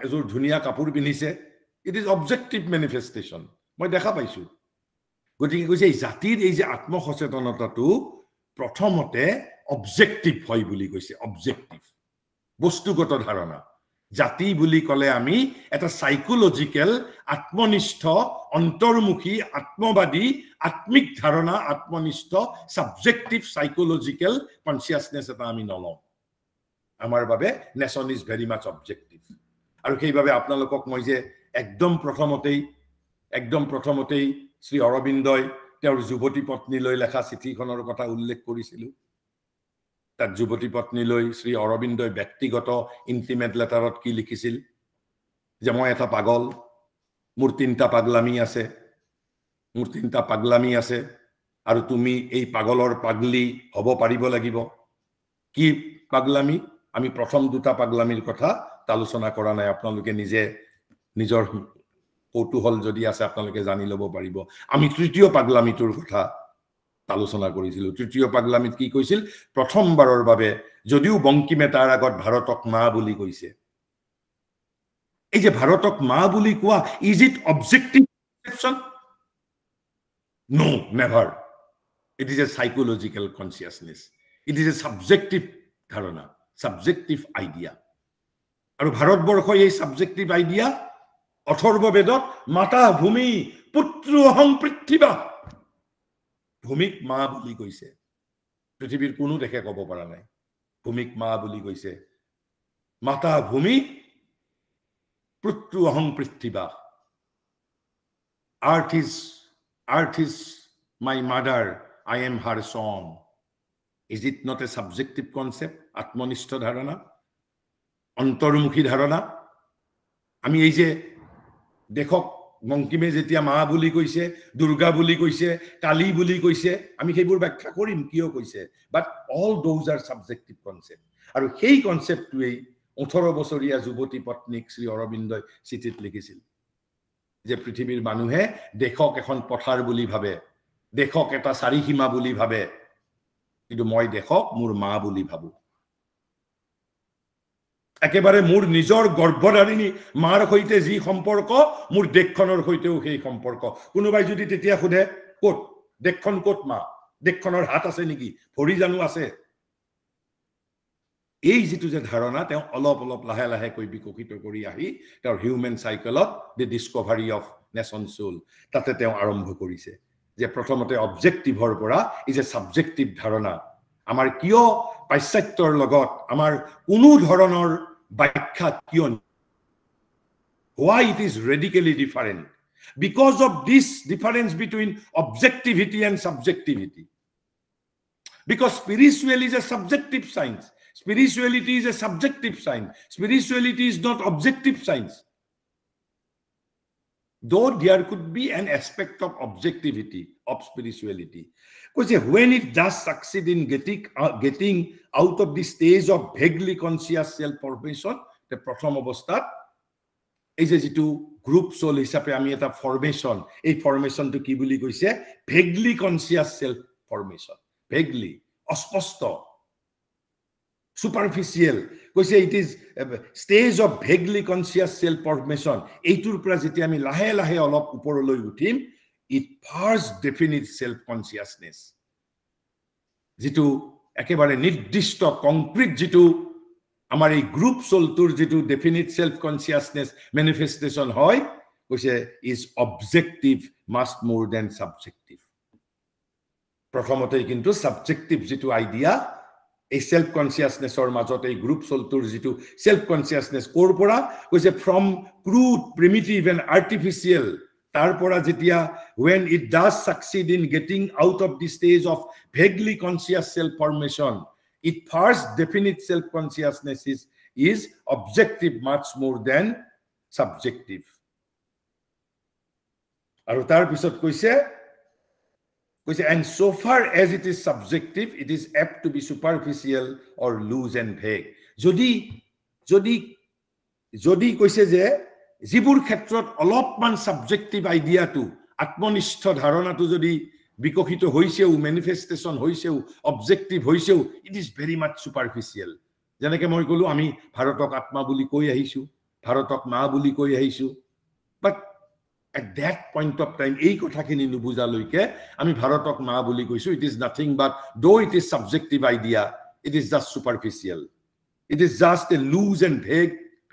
এযোৰ ধুনীয়া কাপোৰ পিন্ধিছে ইট ইজ অবজেক্টিভ মেনিফেষ্টেশ্যন মই দেখা পাইছো গতিকে কৈছে এই জাতিৰ এই যে আত্মসচেতনতাটো প্ৰথমতে অবজেক্টিভ হয় বুলি কৈছে অবজেক্টিভ বস্তুগত ধাৰণা জাতি বুলি কলে আমি এটা সাইকোলজিক্যাল আত্মনিষ্ঠ অন্তৰ্মুখী আত্মবাদী আত্মিক ধাৰণা আত্মনিষ্ঠ সাবজেক্টিভ সাইকোলজিক্যাল কনসিয়াসনেস এটা আমি নলওঁ আমাৰ বাবে nation is very mass objective আৰু সেইভাবে আপোনালোকক মই যে একদম প্ৰথমতেই শ্ৰী অৰবিন্দই তেওঁৰ যুৱতী পত্নীলৈ লেখা চিঠিখনৰ কথা উল্লেখ কৰিছিল তাত যুৱতী পত্নীলৈ শ্ৰী অৰবিন্দই ব্যক্তিগত ইন্টিমেট লেটাৰত কি লিখিছিল যে মই এটা পাগল মোৰ তিনটা পাগলামি আছে আৰু তুমি এই পাগলৰ পাগলি হ'ব পাৰিব লাগিব কি পাগলামি আমি প্ৰথম দুটা পাগলামিৰ কথা আলোচনা কৰা নাই আপোনালোকে নিজৰ কৌতুহল যদি আছে আপোনালোকে জানি লব পাৰিব আমি তৃতীয় পাগলামিটোৰ কথা আলোচনা কৰিছিল তৃতীয় পাগলামিত কি কৈছিল প্ৰথমবাৰৰ বাবে যদিও বংকিমে তাৰ আগত ভাৰতক মা বুলি কৈছে এই যে ভাৰতক মা বুলি কোৱা is it objective conception no never it is a psychological consciousness it is a subjective ধাৰণা সাবজেক্টিভ আইডিয়া আৰু ভাৰতবৰ্ষৰ এই সাবজেক্টিভ আইডিয়া অথৰ্ববেদত মাতা ভূমি পুত্ৰ অহং পৃথিৱা ভূমিক মা বুলি কৈছে পৃথিৱীৰ কোনো দেখে ক'ব পৰা নাই ভূমিক মা বুলি কৈছে মাতা ভূমি পুত্ৰ অহং পৃথিৱা earth is my mother I am her son is it not a subjective concept আত্মনিষ্ঠ ধাৰণা অন্তৰ্মুখী ধাৰণা আমি এই যে দেখক বংকিমে যেতিয়া মা বুলি কৈছে দুৰ্গা বুলি কৈছে কালী বুলি কৈছে আমি সেইবোৰ ব্যাখ্যা কৰিম কিয় কৈছে but all those are subjective concept আৰু সেই কনসেপ্টটোই 18 বছৰীয়া যুৱতী পত্নীক শ্ৰী অৰবিন্দই চিঠিত লিখিছিল যে পৃথিৱীৰ মানুহে দেশক এখন পথাৰ বুলি ভাবে দেশক এটা চাৰিসীমা বুলি ভাবে কিন্তু মই দেশক মোৰ মা বুলি ভাবো একেবাৰে মোৰ নিজৰ গৰ্ভধাৰিণী মাৰ সৈতে যি সম্পৰ্ক মোৰ দেশখনৰ সৈতেও সেই সম্পৰ্ক কোনোবাই যদি তেতিয়া খুদে ক'ত দেশখন ক'ত মা দেশখনৰ হাত আছে নেকি ভৰি জানো আছে এই যেটো যে ধাৰণা তেওঁ অলপ অলপ লাহে লাহে কৈ বিকশিত কৰি আহি তেওঁৰ হিউম্যান সাইকেলত the discovery of nation soul তাতে তেওঁ আৰম্ভ কৰিছে যে প্ৰথমতে অবজেক্টিভৰ পৰা এই যে সাবজেক্টিভ ধাৰণা আমাৰ কিয় পাশ্চাত্যৰ লগত আমাৰ কোনো ধৰণৰ ব্যাখ্যা কিয় why it is radically different because of this difference between objectivity and subjectivity because spirituality is a subjective science spirituality is a subjective science spirituality is not objective science though there could be an aspect of objectivity of spirituality because when it does succeed in getting out of the stage of vaguely conscious self formation the prothom obosthat এই যে যেটো group soul হিচাপে আমি এটা ফৰমেশন এই ফৰমেশনটো কি বুলি কৈছে ভেগলি কনসিয়াস সেলফ ফৰমেশন ভেগলি অস্পষ্ট superficial কৈছে it is stage of vaguely conscious self formation এইটোৰ পৰা যেতিয়া আমি লাহে লাহে অলপ ওপৰলৈ উঠিম it first definite self consciousness যেটো একেবাৰে নিৰ্দিষ্ট কংক্ৰিট যেটো আমাৰ এই গ্ৰুপ সোলটোৰ যেটো ডেফিনিট সেলফ কনসিয়াসনেস ম্যানিফেস্টেশন হয় কৈছে is objective much more than subjective প্ৰথমতে কিন্তু সাবজেক্টিভ যেটো আইডিয়া এই সেলফ কনসিয়াসনেসৰ মাজত এই গ্ৰুপ সোলটোৰ যেটো সেলফ কনসিয়াসনেস কোৰ পৰা কৈছে ফ্ৰম ক্ৰুড প্ৰিমিটিভ এণ্ড আৰ্টিফিশিয়াল তাৰ পৰা যেতিয়া when it does succeed in getting out of the stage of vaguely conscious self formation it first definite self consciousness is objective much more than subjective আৰু তাৰ পিছত কৈছে and so far as it is subjective it is apt to be superficial or loose and vague যদি কৈছে যে যিবোৰ ক্ষেত্ৰত অলপমান সাবজেক্টিভ আইডিয়াটো আত্মনিষ্ঠ ধাৰণাটো যদি বিকশিত হৈছেও ম্যানিফেস্টেশন হৈছেও অবজেক্টিভ হৈছেও ইট ইজ ভেৰি মাচ সুপাৰফিশিয়াল যেনেকৈ মই কলো আমি ভাৰতক আত্মা বুলি কৈ আহিছো ভাৰতক মা বুলি কৈ আহিছো বাট at that point of time এই কথাখিনি নুবুজালৈকে আমি ভাৰতক মা বুলি কৈছো it is nothing but though it is subjective idea it is just superficial it is just a loose and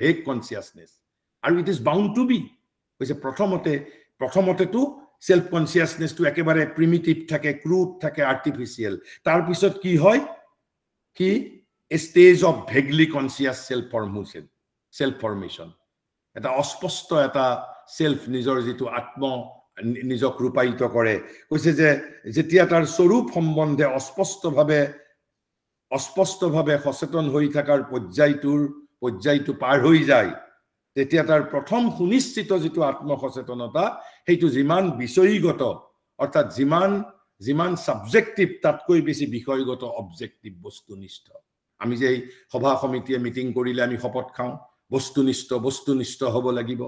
vague consciousness and it is bound to be কৈছে প্ৰথমতে তো সেলফ কনসিয়াসনেস তো একেবাৰে প্রিমিটিভ থাকে ক্রুড থাকে artificial তার পিছত কি হয় কি stage of vaguely conscious self formation এটা অস্পষ্ট এটা সেলফ নিজৰ যেটো আত্ম নিজক ৰূপায়িত কৰে কৈছে যে যেতিয়া তাৰ স্বৰূপ সম্বন্ধে অস্পষ্টভাৱে সচেতন হৈ থাকাৰ পৰ্যায়টো পাৰ হৈ যায় তেতিয়া তাৰ প্ৰথম সুনিশ্চিত যেটো আত্মসচেতনতা হেতু যিমান বিষয়গত অৰ্থাৎ যিমান সাবজেক্টিভ তাতকৈ বেছি বিষয়গত অবজেক্টিভ বস্তুনিষ্ঠ আমি যে সভা সমিতিয়ে মিটিং কৰিলে আমি শপত খাওঁ বস্তুনিষ্ঠ হ'ব লাগিব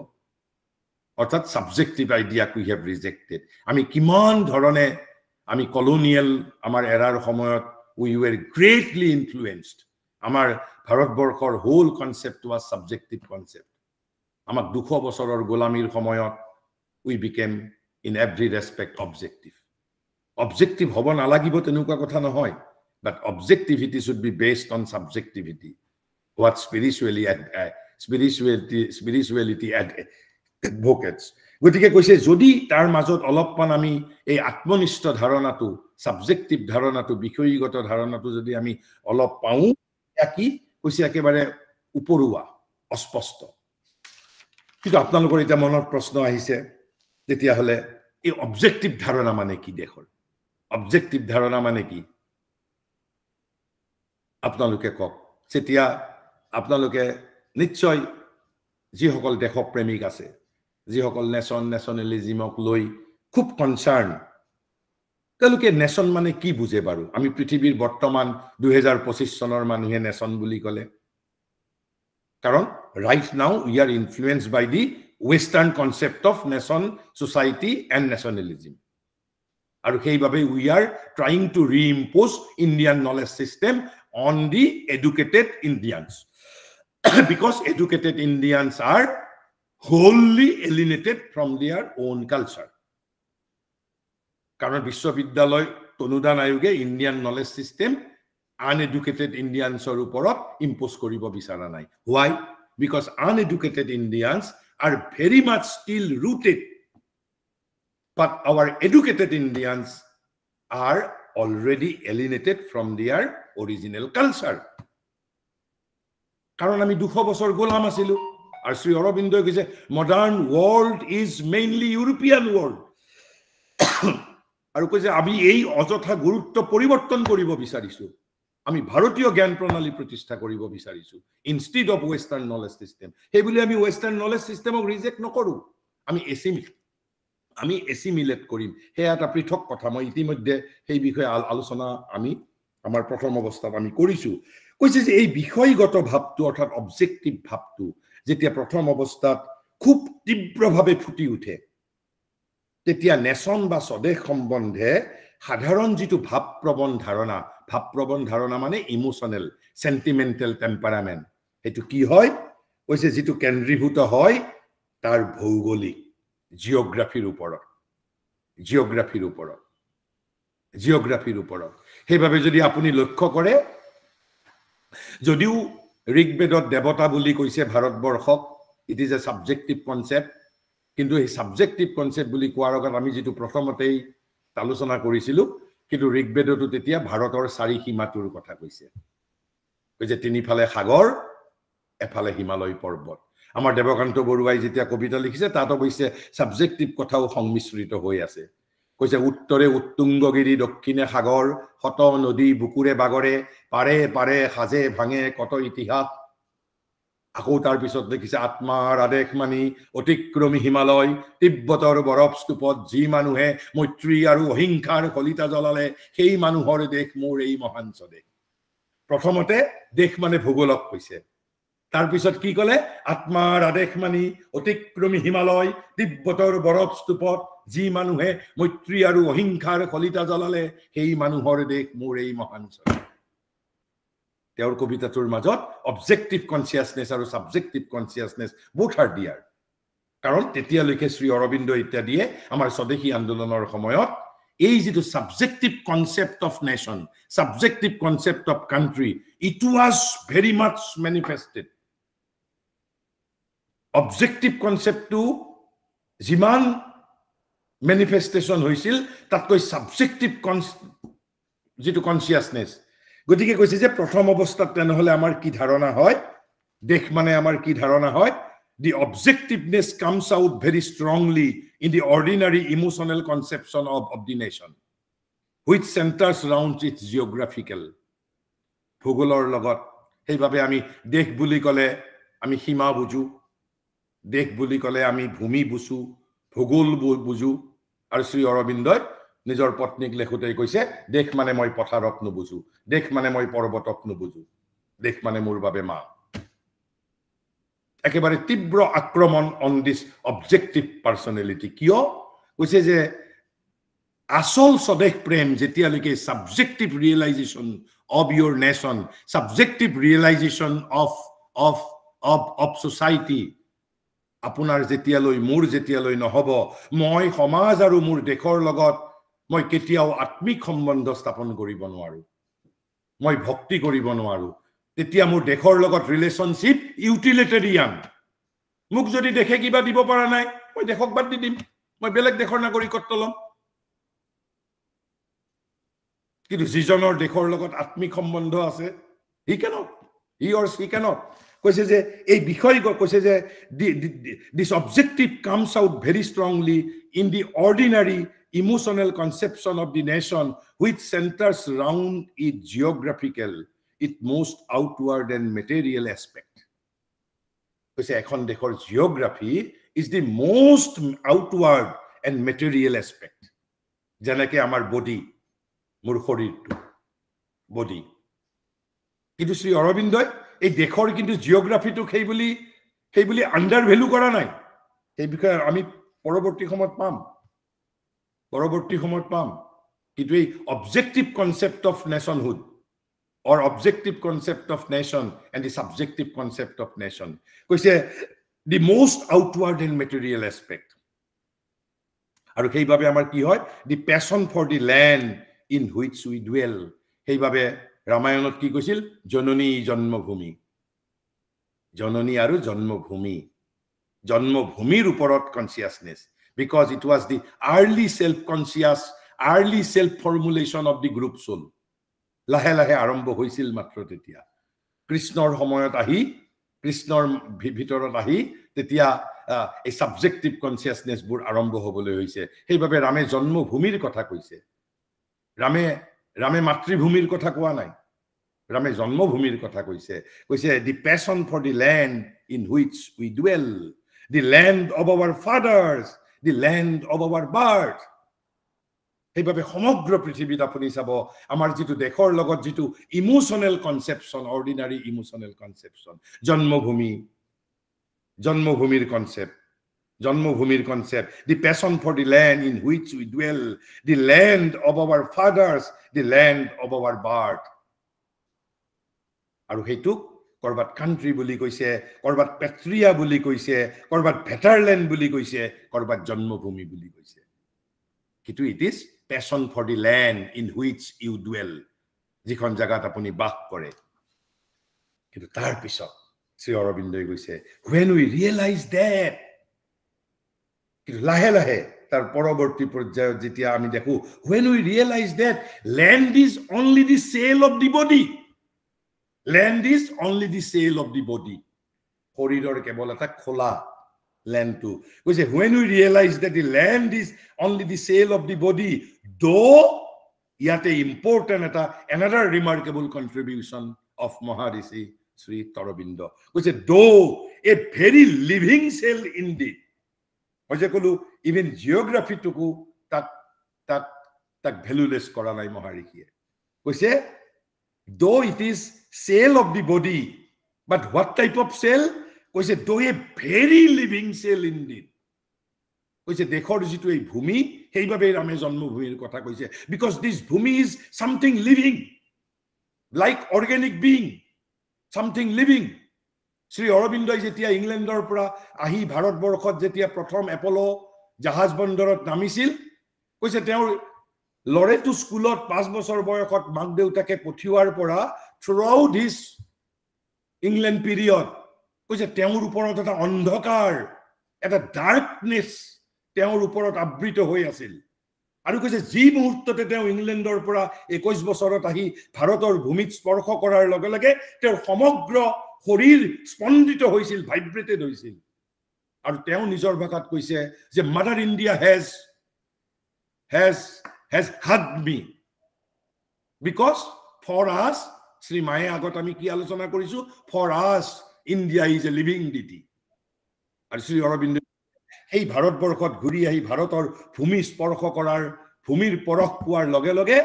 অৰ্থাৎ subjective idea we have rejected আমি কিমান ধৰণে আমি কলোনিয়েল আমাৰ এৰাৰ সময়ত we were greatly influenced আমাৰ ভাৰতবৰ্ষৰ whole concept was subjective concept আমাক 200 বছৰৰ গোলামীৰ সময়ত we became in every respect objective হ'ব নালাগিব তেনেকুৱা কথা নহয় but objectivity should be based on subjectivity what spirituality advocates গতিকে কৈছে যদি তাৰ মাজত অলপমান আমি এই আত্মনিষ্ঠ ধাৰণাটো সাবজেক্টিভ ধাৰণাটো বিষয়গত ধাৰণাটো যদি আমি অলপ পাওঁ কি কৈছে একেবাৰে উপৰুৱা অস্পষ্ট কিন্তু আপোনালোকৰ এটা মনত প্ৰশ্ন আহিছে তেতিয়া হলে এই অবজেক্টিভ ধাৰণা মানে কি দেখৰ অবজেক্টিভ ধাৰণা মানে কি আপোনালোকে কক তেতিয়া আপোনালোকে নিশ্চয় যিসকল দেশক প্ৰেমিক আছে যিসকল নেশনালিজমক লৈ খুব কনসাৰ্ন তেওঁলোকে নেশন মানে কি বুজে বাৰু আমি পৃথিৱীৰ বৰ্তমান 2025 চনৰ মানুহে নেশন বুলি কলে Karon right now we are influenced by the Western concept of nation, society and nationalism. Aru heibabe we are trying to reimpose Indian knowledge system on the educated Indians. Because educated Indians are wholly alienated from their own culture. Karon Vishwavidyalaya Tonudan Ayoge Indian knowledge system uneducated Indians or uporot impose koribo bisara nai. Why? Because uneducated Indians are very much still rooted, but our educated Indians are already alienated from their original culture. Karon ami 200 বছর গোলাম আছিলো আর শ্রী অরবিন্দ কইছে modern world is mainly European world আৰু কইছে আমি এই অযথা গুৰুত্ব পৰিৱৰ্তন কৰিব বিচাৰিছো আমি ভাৰতীয় জ্ঞান প্ৰণালী প্ৰতিষ্ঠা কৰিব বিচাৰিছো instead of western knowledge system হে বুলি আমি western knowledge system ক ৰিজেক্ট নকৰো আমি এসিমিলেট কৰিম হে এটা পৃথক কথা মই ইতিমধ্যে সেই বিষয়ে আলোচনা আমি আমাৰ প্ৰথম অৱস্থাত আমি কৰিছো কইছে যে এই বিষয়গত ভাৱটো অৰ্থাৎ অবজেক্টিভ ভাৱটো যেতিয়া প্ৰথম অৱস্থাত খুব তীব্ৰভাৱে ফুটি উঠে তেতিয়া নেশন বা স্বদেশ সম্বন্ধে সাধাৰণ যিটো ভাৱপ্ৰবণ ধাৰণা মানে ইমোশনাল সেন্টিমেন্টাল টেম্পাৰামেন্ট এটো কি হয় কইছে যিটো কেন্দ্ৰীভূত হয় তাৰ ভৌগোলিক জিওগ্ৰাফিৰ ওপৰত সেইভাবে যদি আপুনি লক্ষ্য কৰে যদিও ঋগবেদত দেৱতা বুলি কৈছে ভাৰতবৰ্ষক it is a subjective concept কিন্তু এই সাবজেক্টিভ কনসেপ্ট বুলি কোৱাৰ আগত আমি যেটো প্ৰথমতেই আলোচনা কৰিছিলো কিন্তু ঋগবেদটো তেতিয়া ভাৰতৰ চাৰি সীমাটোৰ কথা কৈছে যে তিনিফালে সাগৰ এফালে হিমালয় পৰ্বত আমাৰ দেৱকান্ত বৰুৱাই যেতিয়া কবিতা লিখিছে তাত অৱশ্যে সাবজেক্টিভ কথাও সংমিশ্ৰিত হৈ আছে কৈছে উত্তৰে উত্তুঙ্গগিৰি দক্ষিণে সাগৰ শত নদী বুকুৰে বাগৰে পাৰে পাৰে সাজে ভাঙে কত ইতিহাস আকৌ তাৰ পিছত দেখিছে আত্মাৰ আদেশ মানি অতিক্ৰমী হিমালয় তিব্বতৰ বৰফ স্তূপত যি মানুহে মৈত্ৰী আৰু অহিংসাৰ কলিতা জ্বলালে সেই মানুহৰ দেশ মোৰ এই মহান স্বদেশ প্ৰথমতে দেশ মানে ভূগোলক কৈছে তাৰ পিছত কি কলে আত্মাৰ আদেশ মানি অতিক্ৰমী হিমালয় তিব্বতৰ বৰফ স্তূপত যি মানুহে মৈত্ৰী আৰু অহিংসাৰ কলিতা জ্বলালে সেই মানুহৰ দেশ মোৰ এই মহান স্বদেশ তেওঁৰ কবিতাটোৰ মাজত অবজেক্টিভ কনসিয়াসনেস আৰু সাবজেক্টিভ কনসিয়াসনেস বোথ আৰ দিয়াৰ কাৰণ তেতিয়ালৈকে শ্ৰী অৰবিন্দ ইত্যাদিয়ে আমাৰ স্বদেশী আন্দোলনৰ সময়ত এই যেটো subjective concept of nation subjective concept of country it was very much manifested objective কনসেপ্টটো জিমান ম্যানিফেস্টেশন হৈছিল তাতকৈ সাবজেক্টিভ যেটো কনসিয়াসনেস গতিকে কৈছে যে প্ৰথম অৱস্থাত তেনেহলে আমাৰ কি ধাৰণা হয় দেশ মানে আমাৰ কি ধাৰণা হয় the objectiveness comes out very strongly in the ordinary emotional conception of the nation which centers around its geographical ভূগোলৰ লগত সেইভাবে আমি দেশ বুলি কলে আমি সীমা বুজু দেশ বুলি কলে আমি ভূমি বুজু ভূগোল বুজু আৰু শ্ৰী অৰবিন্দই নিজৰ পত্নীক লেখোতেই কৈছে দেশ মানে মই পথাৰত নবুজু দেশ মানে মই পৰ্বতত নবুজু দেশ মানে মোৰ বাবে মা একেবাৰে তীব্ৰ আক্ৰমণ অন দিস অবজেক্টিভ পাৰ্সোনালিটি কিয় কৈছে যে আসল স্বদেশ প্ৰেম যেতিয়ালৈকে subjective realization of your nation subjective realization of society আপোনাৰ যেতিয়ালৈ মোৰ যেতিয়ালৈ নহব মই সমাজ আৰু মোৰ দেশৰ লগত মই কেতিয়াও আত্মিক সম্বন্ধ স্থাপন কৰিব নোৱাৰো মই ভক্তি কৰিব নোৱাৰো তেতিয়া মোৰ দেশৰ লগত ৰিলেশনশিপ ইউটিলিটেৰিয়ান মোক যদি দেখে কিবা দিব পৰা নাই মই দেশক বাদ দি দিম মই বেলেগ দেশৰ নাগৰিকত্ব লম কিন্তু যিজনৰ দেশৰ লগত আত্মিক সম্বন্ধ আছে he or she cannot কৈছে যে এই বিষয় কৈছে যে this objective comes out very strongly in the ordinary emotional conception of the nation which centers around its geographical its most outward and material aspect কৈছে এখন দেশৰ geography is the most outward and material aspect যেনেকে আমাৰ body মোৰ শৰীৰটো body কিন্তু শ্ৰী অৰবিন্দই এই দেশৰ কিন্তু জিঅ'গ্ৰাফিটোক সেই বুলি আণ্ডাৰ ভেলু কৰা নাই এই বিষয়ে আমি পৰৱৰ্তী সময়ত পাম কিন্তু এই objective concept of nationhood or objective concept of nation and the subjective concept of nation কৈছে the most outward and material aspect আৰু সেইভাবে আমাৰ কি হয় the passion for the land in which we dwell সেইভাবে ৰামায়ণত কি কৈছিল জননী আৰু জন্মভূমিৰ ওপৰত consciousness because it was the early self conscious early self formulation of the group soul লাহে লাহে আৰম্ভ হৈছিল মাত্ৰ তেতিয়া কৃষ্ণৰ সময়ত আহি কৃষ্ণৰ ভিতৰত আহি তেতিয়া এই সাবজেক্টিভ কনসিয়াসনেস বোৰ আৰম্ভ হ'বলৈ হৈছে সেইভাবে ৰামে জন্মভূমিৰ কথা কৈছে ৰামে মাতৃভূমিৰ কথা কোৱা নাই ৰামে জন্মভূমিৰ কথা কৈছে the passion for the land in which we dwell the land of our fathers the land of our birth সেইভাবে সমগ্ৰ পৃথিৱীত আপুনি চাব আমাৰ যেটো দেশৰ লগত যেটো emotional conception ordinary emotional conception জন্মভূমিৰ concept the passion for the land in which we dwell the land of our fathers the land of our birth আৰু হেতু কৰবাত কান্ট্ৰি বুলি কৈছে কৰবাত পেট্ৰিয়া বুলি কৈছে কৰবাত ভেটাৰল্যান্ড বুলি কৈছে কৰবাত জন্মভূমি বুলি কৈছে কিন্তু it is passion for the land in which you dwell যিখন জায়গাত আপুনি বাস কৰে কিন্তু তাৰ পিছত শ্ৰী অৰবিন্দই কৈছে when we realize that কিন্তু লাহে লাহে তাৰ পৰৱৰ্তী পৰ্যায়ত যেতিয়া আমি দেখো when we realize that land is only the cell of the body শৰীৰৰ কেৱল এটা খোলা land to which when we realize that the land is only the cell of the body though yet important another remarkable contribution of Maharishi Sri Aurobindo which though a very living cell indeed even geography to tak valueless kora nai Maharishi though it is cell of the body but what type of cell though a very living cell indeed দেশৰ যেটো এই ভূমি সেইভাবে ৰামে জন্মভূমিৰ কথা কৈছে because this bhumi is something living like organic being something living Shri অৰবিন্দই যেতিয়া ইংলেণ্ডৰ পৰা আহি ভাৰতবৰ্ষত যেতিয়া প্ৰথম এপলো জাহাজ বন্দৰত নামিছিল তেওঁৰ লৰেটো স্কুলত 5 বছৰ বয়সত মাক দেউতাকে পঠিওৱাৰ পৰা throughout his England period তেওঁৰ ওপৰত এটা অন্ধকাৰ এটা ডাৰ্কনেস তেওঁৰ ওপৰত আবৃত হৈ আছিল আৰু যি মুহূৰ্ততে তেওঁ ইংলেণ্ডৰ পৰা 21 বছৰত আহি ভাৰতৰ ভূমিত স্পৰ্শ কৰাৰ লগে লগে তেওঁৰ সমগ্ৰ শৰীৰ স্পন্দিত হৈছিল ভাইব্ৰেটেড হৈছিল আৰু তেওঁ নিজৰ ভাষাত কৈছে যে mother India has hugged me because for us Shri মায়ে আগত আমি কি আলোচনা কৰিছো for us India is a living deity আৰু শ্ৰী অৰবিন্দ এই ভাৰতবৰ্ষত ঘূৰি আহি ভাৰতৰ ভূমি স্পৰ্শ কৰাৰ ভূমিৰ পৰখ পোৱাৰ লগে লগে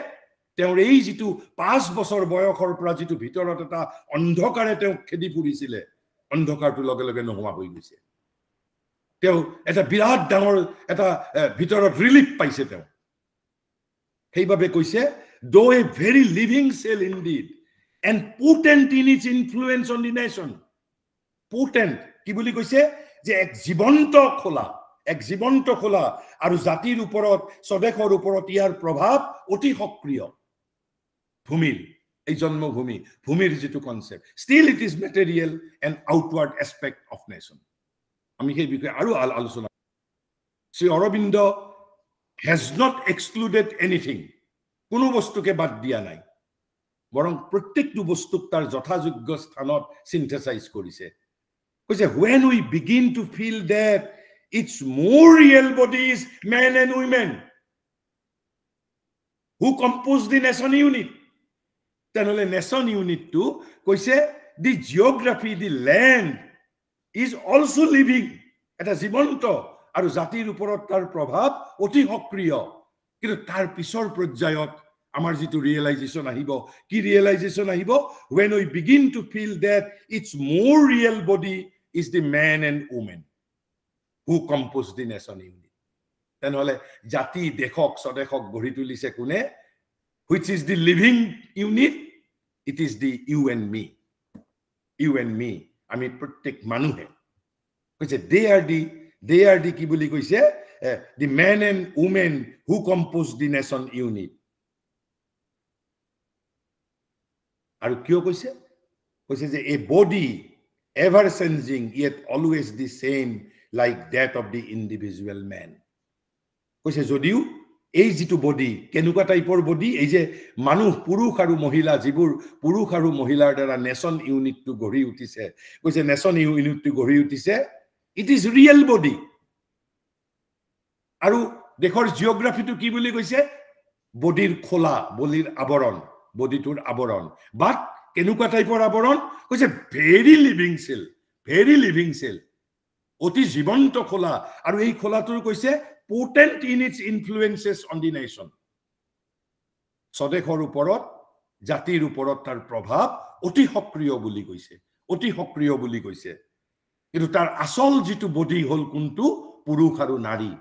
তেওঁৰ এই যেটো 5 বছৰ বয়সৰ পৰা যেটো ভিতৰত এটা অন্ধকাৰে তেওঁ খেদি ফুৰিছিল অন্ধকাৰটো লগে লগে নোহোৱা হৈ গৈছে তেওঁ এটা বিৰাট ডাঙৰ এটা ভিতৰত ৰিলিফ পাইছে তেওঁ সেইভাবে কৈছে though a very living cell indeed and potent in its influence on the nation potent কি বুলি কৈছে যে এক জীবন্ত খোলা আৰু জাতিৰ ওপৰত স্বদেশৰ ওপৰত ইয়াৰ প্ৰভাৱ অতি সক্ৰিয় ভূমিৰ এই ভূমিৰ যেটো concept still it is material and outward aspect of nation আমি সেই বিষয়ে আৰু আলোচনা Shri Arvind has not excluded anything কোনো বস্তুকে বাদ দিয়া নাই বৰং প্ৰত্যেকটো বস্তুক তাৰ যথাযোগ্য স্থানত সিনথেসাইজ কৰিছে when we begin to feel that it's more real bodies men and women who compose the nation unit tenole nation unit to the geography the land is also living eta jibanto aru jatir uporot tar prabhav oti sokriyo কিন্তু তাৰ পিছৰ পৰ্যায়ত আমাৰ যেটো ৰিয়েলাইজেশন আহিব কি ৰিয়েলাইজেশন আহিব when we begin to feel that its more real body is the man and woman who compose the nation unit তেনেহলে জাতি দেশক স্বদেশক গঢ়ি তুলিছে কোনে which is the living unit it is the you and me আমি প্ৰত্যেক মানুহে কৈছে they are the কি বুলি কৈছে the men and women who compose the nation unit আৰু কিয় কৈছে যে a body ever changing yet always the same like that of the individual man কৈছে যদিও এই যেটো বডি কেনেকুৱা টাইপৰ বডি এই যে মানুহ পুৰুষ আৰু মহিলা যিবোৰ পুৰুষ আৰু মহিলাৰ দ্বাৰা নেশন ইউনিটটো গঢ়ি উঠিছে কৈছে নেশন ইউনিটটো গঢ়ি উঠিছে ইট ইজ ৰিয়েল বডি আৰু দেশৰ জিওগ্ৰাফিটো কি বুলি কৈছে বডিৰ খোলা বডিৰ আবৰণ বডিটোৰ আবৰণ বাট কেনেকুৱা টাইপৰ আবৰণ কৈছে ভেৰি লিভিং সেল অতি জীৱন্ত খোলা আৰু এই খোলাটোৰ কৈছে potent in its influences on the nation স্বদেশৰ ওপৰত জাতিৰ ওপৰত তাৰ প্ৰভাৱ অতি সক্ৰিয় বুলি কৈছে কিন্তু তাৰ আসল যেটো বডি হল কোনটো পুৰুষ আৰু নাৰী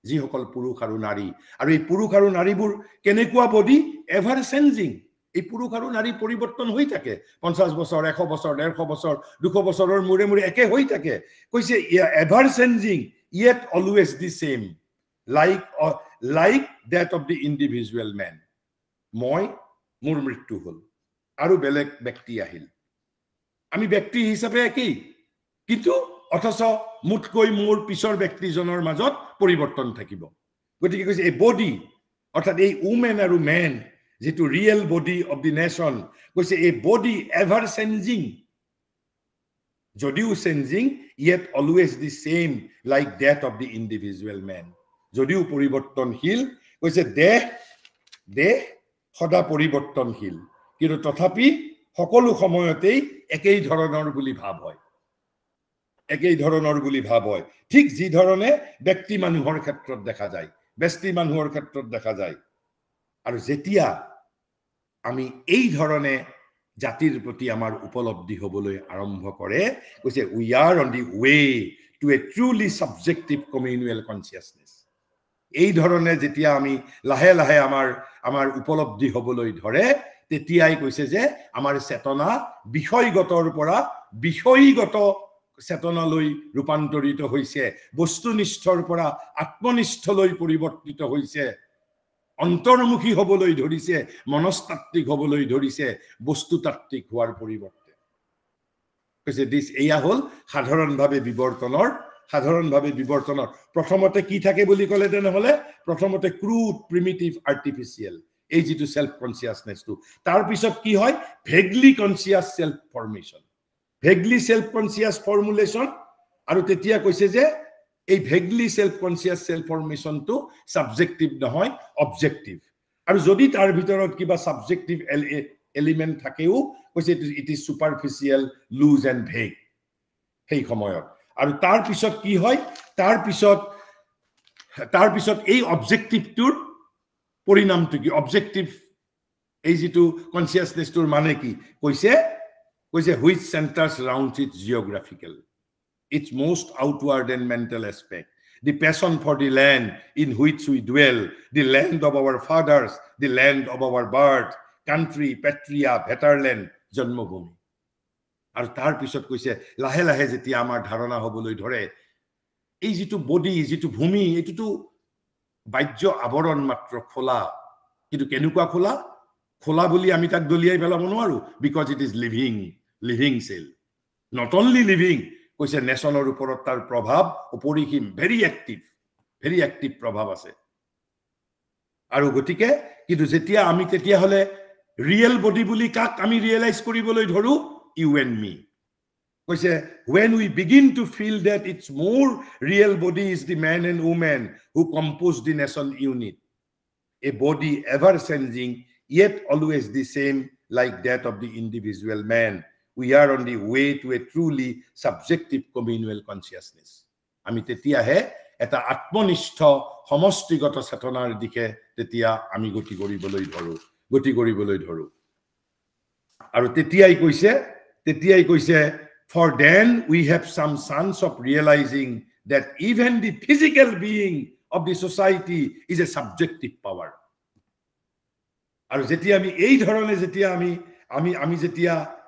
যিসকল পুৰুষ আৰু নাৰী আৰু এই পুৰুষ আৰু নাৰীবোৰ কেনেকুৱা বডি এভাৰ চেঞ্জিং এই পুৰুষ আৰু নাৰী পৰিৱৰ্তন হৈ থাকে 50 বছৰ 100 বছৰ 150 বছৰ 200 বছৰৰ মূৰে মূৰে একে হৈ থাকে কৈছে ever changing yet always the same like that of the individual man মই মোৰ মৃত্যু হল আৰু বেলেগ ব্যক্তি আহিল আমি ব্যক্তি হিচাপে একই কিন্তু অথচ মুতকৈ মোৰ পিছৰ ব্যক্তিজনৰ মাজত পৰিৱৰ্তন থাকিব গতিকে কৈছে এই বডি অৰ্থাৎ এই উমেন আৰু মেন যেটো real body of the nation কৈছে এই বডি এভাৰ চেঞ্জিং যদিও changing yet always the same like that of the individual man যদিও পৰিৱৰ্তনশীল কৈছে দেহ সদা পৰিৱৰ্তনশীল কিন্তু তথাপি সকলো সময়তেই একেই ধৰণৰ বুলি ভাব হয় ঠিক যি ধৰণে ব্যক্তি মানুহৰ ক্ষেত্ৰত দেখা যায় আৰু যেতিয়া আমি এই ধৰণে জাতিৰ প্ৰতি আমাৰ উপলব্ধি হ'বলৈ আৰম্ভ কৰে কৈছে we are on the way to a truly subjective communal consciousness এই ধৰণে যেতিয়া আমি লাহে লাহে আমাৰ উপলব্ধি হ'বলৈ ধৰে তেতিয়াই কৈছে যে আমাৰ চেতনা বিষয়গতৰ পৰা বিষয়গত চেতনালৈ ৰূপান্তৰিত হৈছে বস্তুনিষ্ঠৰ পৰা আত্মনিষ্ঠলৈ পৰিৱৰ্তিত হৈছে অন্তৰ্মুখী হ'বলৈ ধৰিছে মনস্তাত্ত্বিক হ'বলৈ ধৰিছে বস্তুতাত্ত্বিক হোৱাৰ পৰিৱৰ্তে কৈছে দিস এয়া হল সাধাৰণভাৱে বিৱৰ্তনৰ প্ৰথমতে কি থাকে বুলি ক'লে তেনেহলে প্ৰথমতে ক্ৰুড প্ৰিমিটিভ আৰ্টিফিচিয়েল এই যেটো সেলফ কনসিয়াসনেসটো তাৰ পিছত কি হয় vaguely conscious self formation vaguely self conscious formulation আৰু তেতিয়া কৈছে যে এই ভেগলি সেলফ কনসিয়াস সেলফ ফৰ্মেশনটো সাবজেক্টিভ নহয় অবজেক্টিভ আৰু যদি তাৰ ভিতৰত কিবা সাবজেক্টিভ এলিমেন্ট থাকেও কৈছে it is superficial loose and vague সেই সময়ত আৰু তাৰ পিছত কি হয় তাৰ পিছত এই অবজেক্টিভটোৰ পৰিণামটো কি অবজেক্টিভ এই যেটো কনসিয়াসনেসটোৰ মানে কি কৈছে which centers around its geographical its most outward and mental aspect the passion for the land in which we dwell the land of our fathers the land of our birth country patria vaterland জন্মভূমি আৰু তাৰ পিছত কৈছে লাহে লাহে যেতিয়া আমাৰ ধাৰণা হ'বলৈ ধৰে এই যেটো বডি যেটো ভূমি এটোটো বাহ্য আবৰণ মাত্ৰ খোলা কিন্তু কেনেকুৱা খোলা বুলি আমি তাক দলিয়াই পেলাব নোৱাৰো because it is living cell not only living কৈছে নেশনৰ ওপৰত তাৰ প্ৰভাৱ অপৰিসীম ভেৰি এক্টিভ প্ৰভাৱ আছে আৰু গতিকে কিন্তু যেতিয়া আমি তেতিয়া হলে ৰিয়েল বডি বুলি কাক আমি ৰিয়েলাইজ কৰিবলৈ ধৰো you and me কৈছে when we begin to feel that its more real body is the man and woman who compose the nation unit a body ever changing yet always the same like that of the individual man we are on the way to a truly subjective communal consciousness আমি তেতিয়াহে এটা আত্মনিষ্ঠ সমষ্টিগত চেতনাৰ দিশে তেতিয়া আমি গতি কৰিবলৈ ধৰো গতি কৰিবলৈ ধৰো আৰু তেতিয়াই কৈছে for then we have some chance of realizing that even the physical being of the society is a subjective power আৰু যেতিয়া আমি এই ধৰণে যেতিয়া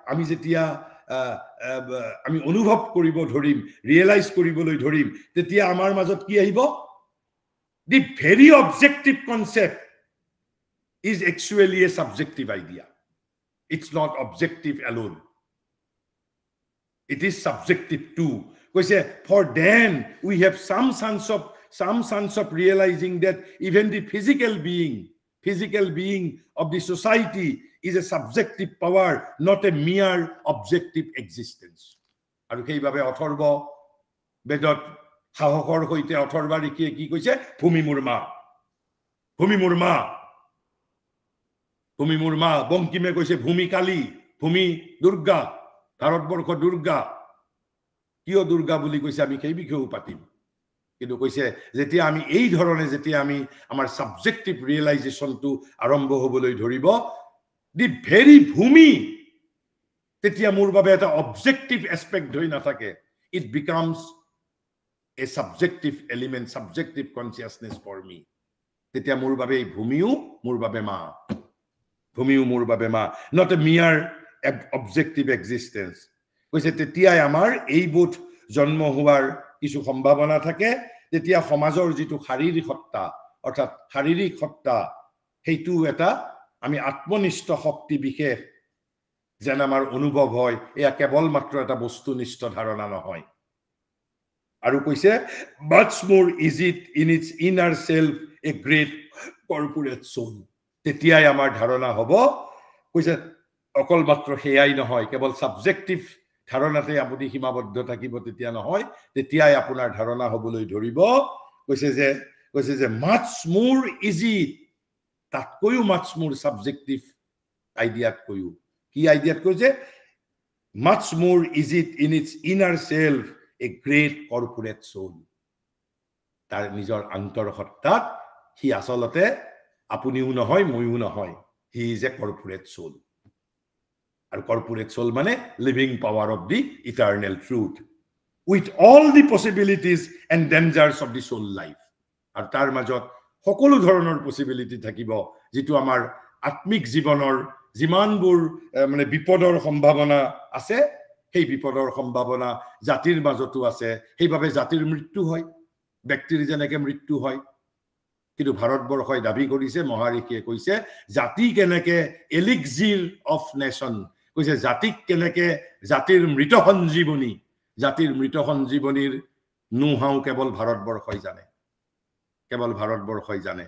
আমি যেতিয়া আমি অনুভৱ কৰিব ধৰিম ৰিয়েলাইজ কৰিবলৈ ধৰিম তেতিয়া আমাৰ মাজত কি আহিব the very objective concept is actually a subjective idea it's not objective alone it is subjective too for then we have some sense of realizing that even the physical being of the society is a subjective power not a mere objective existence আৰু সেইভাবে অথৰ্ব বেদত সাহসৰ হৈতে অথৰ্বা ঋষিয়ে কি কৈছে ভূমি মোৰ মা বঙ্কিমে কৈছে ভূমি কালী ভূমি দুৰ্গা ভাৰতবৰ্ষ দুৰ্গা কিয় দুৰ্গা বুলি কৈছে আমি সেই বিষয়েও পাতিম কিন্তু কৈছে যেতিয়া আমি এই ধৰণে যেতিয়া আমি আমাৰ সাবজেক্টিভ ৰিয়েলাইজেশনটো আৰম্ভ হ'বলৈ ধৰিব দি ভেৰি ভূমি তেতিয়া মোৰ বাবে এটা অবজেক্টিভ এসপেক্ট হৈ নাথাকে it becomes a subjective element subjective consciousness for me তেতিয়া মোৰ বাবে এই ভূমিও মোৰ বাবে মা not a mere objective existence কৈছে তেতিয়াই আমাৰ এই বোধ জন্ম হোৱাৰ কিছু সম্ভাৱনা থাকে তেতিয়া সমাজৰ যেটো শাৰীৰিক সত্তা অৰ্থাৎ শাৰীৰিক সত্তা হেতু এটা আমি আত্মনিষ্ঠ শক্তি বিশেষ যেন আমাৰ অনুভৱ হয় এয়া কেৱল মাত্ৰ এটা বস্তুনিষ্ঠ ধাৰণা নহয় আৰু কৈছে much more is it in its inner self a great corporate soul তেতিয়াই আমাৰ ধাৰণা হ'ব কৈছে অকল মাত্ৰ হেয়াই নহয় কেৱল সাবজেক্টিভ ধাৰণাতে আপুনি সীমাবদ্ধ থাকিব তেতিয়া নহয় তেতিয়াই আপোনাৰ ধাৰণা হ'বলৈ ধৰিব কৈছে যে much more is it তাতকৈও much more সাবজেক্টিভ আইডিয়াত কৈও কি আইডিয়াত কৈছে much more is it in its inner self a great corporate soul তাৰ নিজৰ অন্তৰসত্তাত হি আসলতে আপুনিও নহয় মইও নহয় he is a corporate soul আৰু corporate soul মানে living power of the eternal truth with all the possibilities and dangers of the soul life আৰু তাৰ মাজত সকলো ধৰণৰ পসিবিলিটি থাকিব যেটো আমাৰ আত্মিক জীৱনৰ যিমানবোৰ মানে বিপদৰ সম্ভাৱনা আছে সেই বিপদৰ সম্ভাৱনা জাতিৰ মাজতো আছে সেইভাবে জাতিৰ মৃত্যু হয় ব্যক্তিৰ যেনেকৈ মৃত্যু হয় কিন্তু ভাৰতবৰ্ষই দাবী কৰিছে মহাৰিষিয়ে কৈছে জাতি কেনেকৈ এলিক্সিৰ অফ নেশন কৈছে জাতিক কেনেকৈ জাতিৰ মৃত সঞ্জীৱনীৰ নোহাও কেৱল ভাৰতবৰ্ষই জানে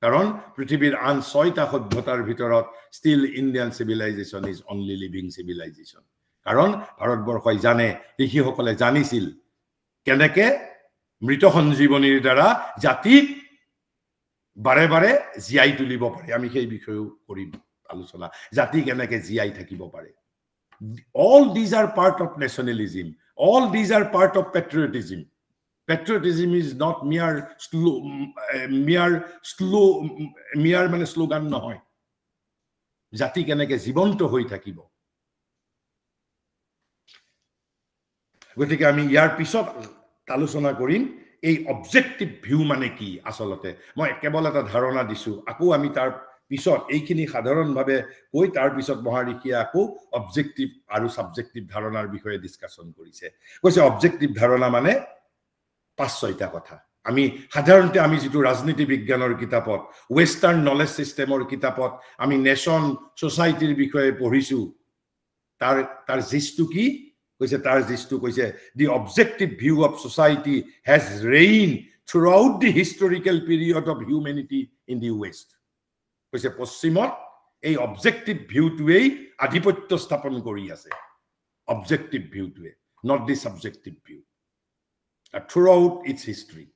কাৰণ পৃথিৱীৰ আন 6টা সভ্যতাৰ ভিতৰত still Indian civilisation is only living civilisation কাৰণ ভাৰতবৰ্ষই জানে ঋষিসকলে জানিছিল কেনেকৈ মৃত সঞ্জীৱনীৰ দ্বাৰা জাতিক বাৰে বাৰে জিয়াই তুলিব পাৰে আমি সেই বিষয়েও কৰিম আলোচনা জাতি কেনেকৈ জিয়াই থাকিব পাৰে all these are part of nationalism all these are part of patriotism is not mere মানে স্লোগান নহয় জাতি কেনেকৈ জীবন্ত হৈ থাকিব গতিকে আমি ইয়াৰ পিছত আলোচনা কৰিম এই অবজেক্টিভ ভিউ মানে কি আসলতে মই কেৱল এটা ধাৰণা দিছো আকৌ আমি তাৰ পিছত এইখিনি সাধাৰণভাৱে কৈ তাৰ পিছত মহাৰিষিয়ে আকৌ অবজেক্টিভ আৰু সাবজেক্টিভ ধাৰণাৰ বিষয়ে ডিসকাশন কৰিছে কৈছে অবজেক্টিভ ধাৰণা মানে 5-6টা কথা আমি সাধাৰণতে আমি যেটো ৰাজনীতি বিজ্ঞানৰ কিতাপত ওয়েস্টাৰ্ণ নলেজ সিস্টেমৰ কিতাপত আমি নেশন সোসাইটিৰ বিষয়ে পঢ়িছো তাৰ জিষ্টু কি কৈছে তাৰ জিষ্টু কৈছে the objective view of society has reigned throughout the historical period of humanity in the west কৈছে পশ্চিমত এই অবজেক্টিভ ভিউটোৱেই আধিপত্য স্থাপন কৰি আছে objective ভিউটোৱে not the subjective view throughout its history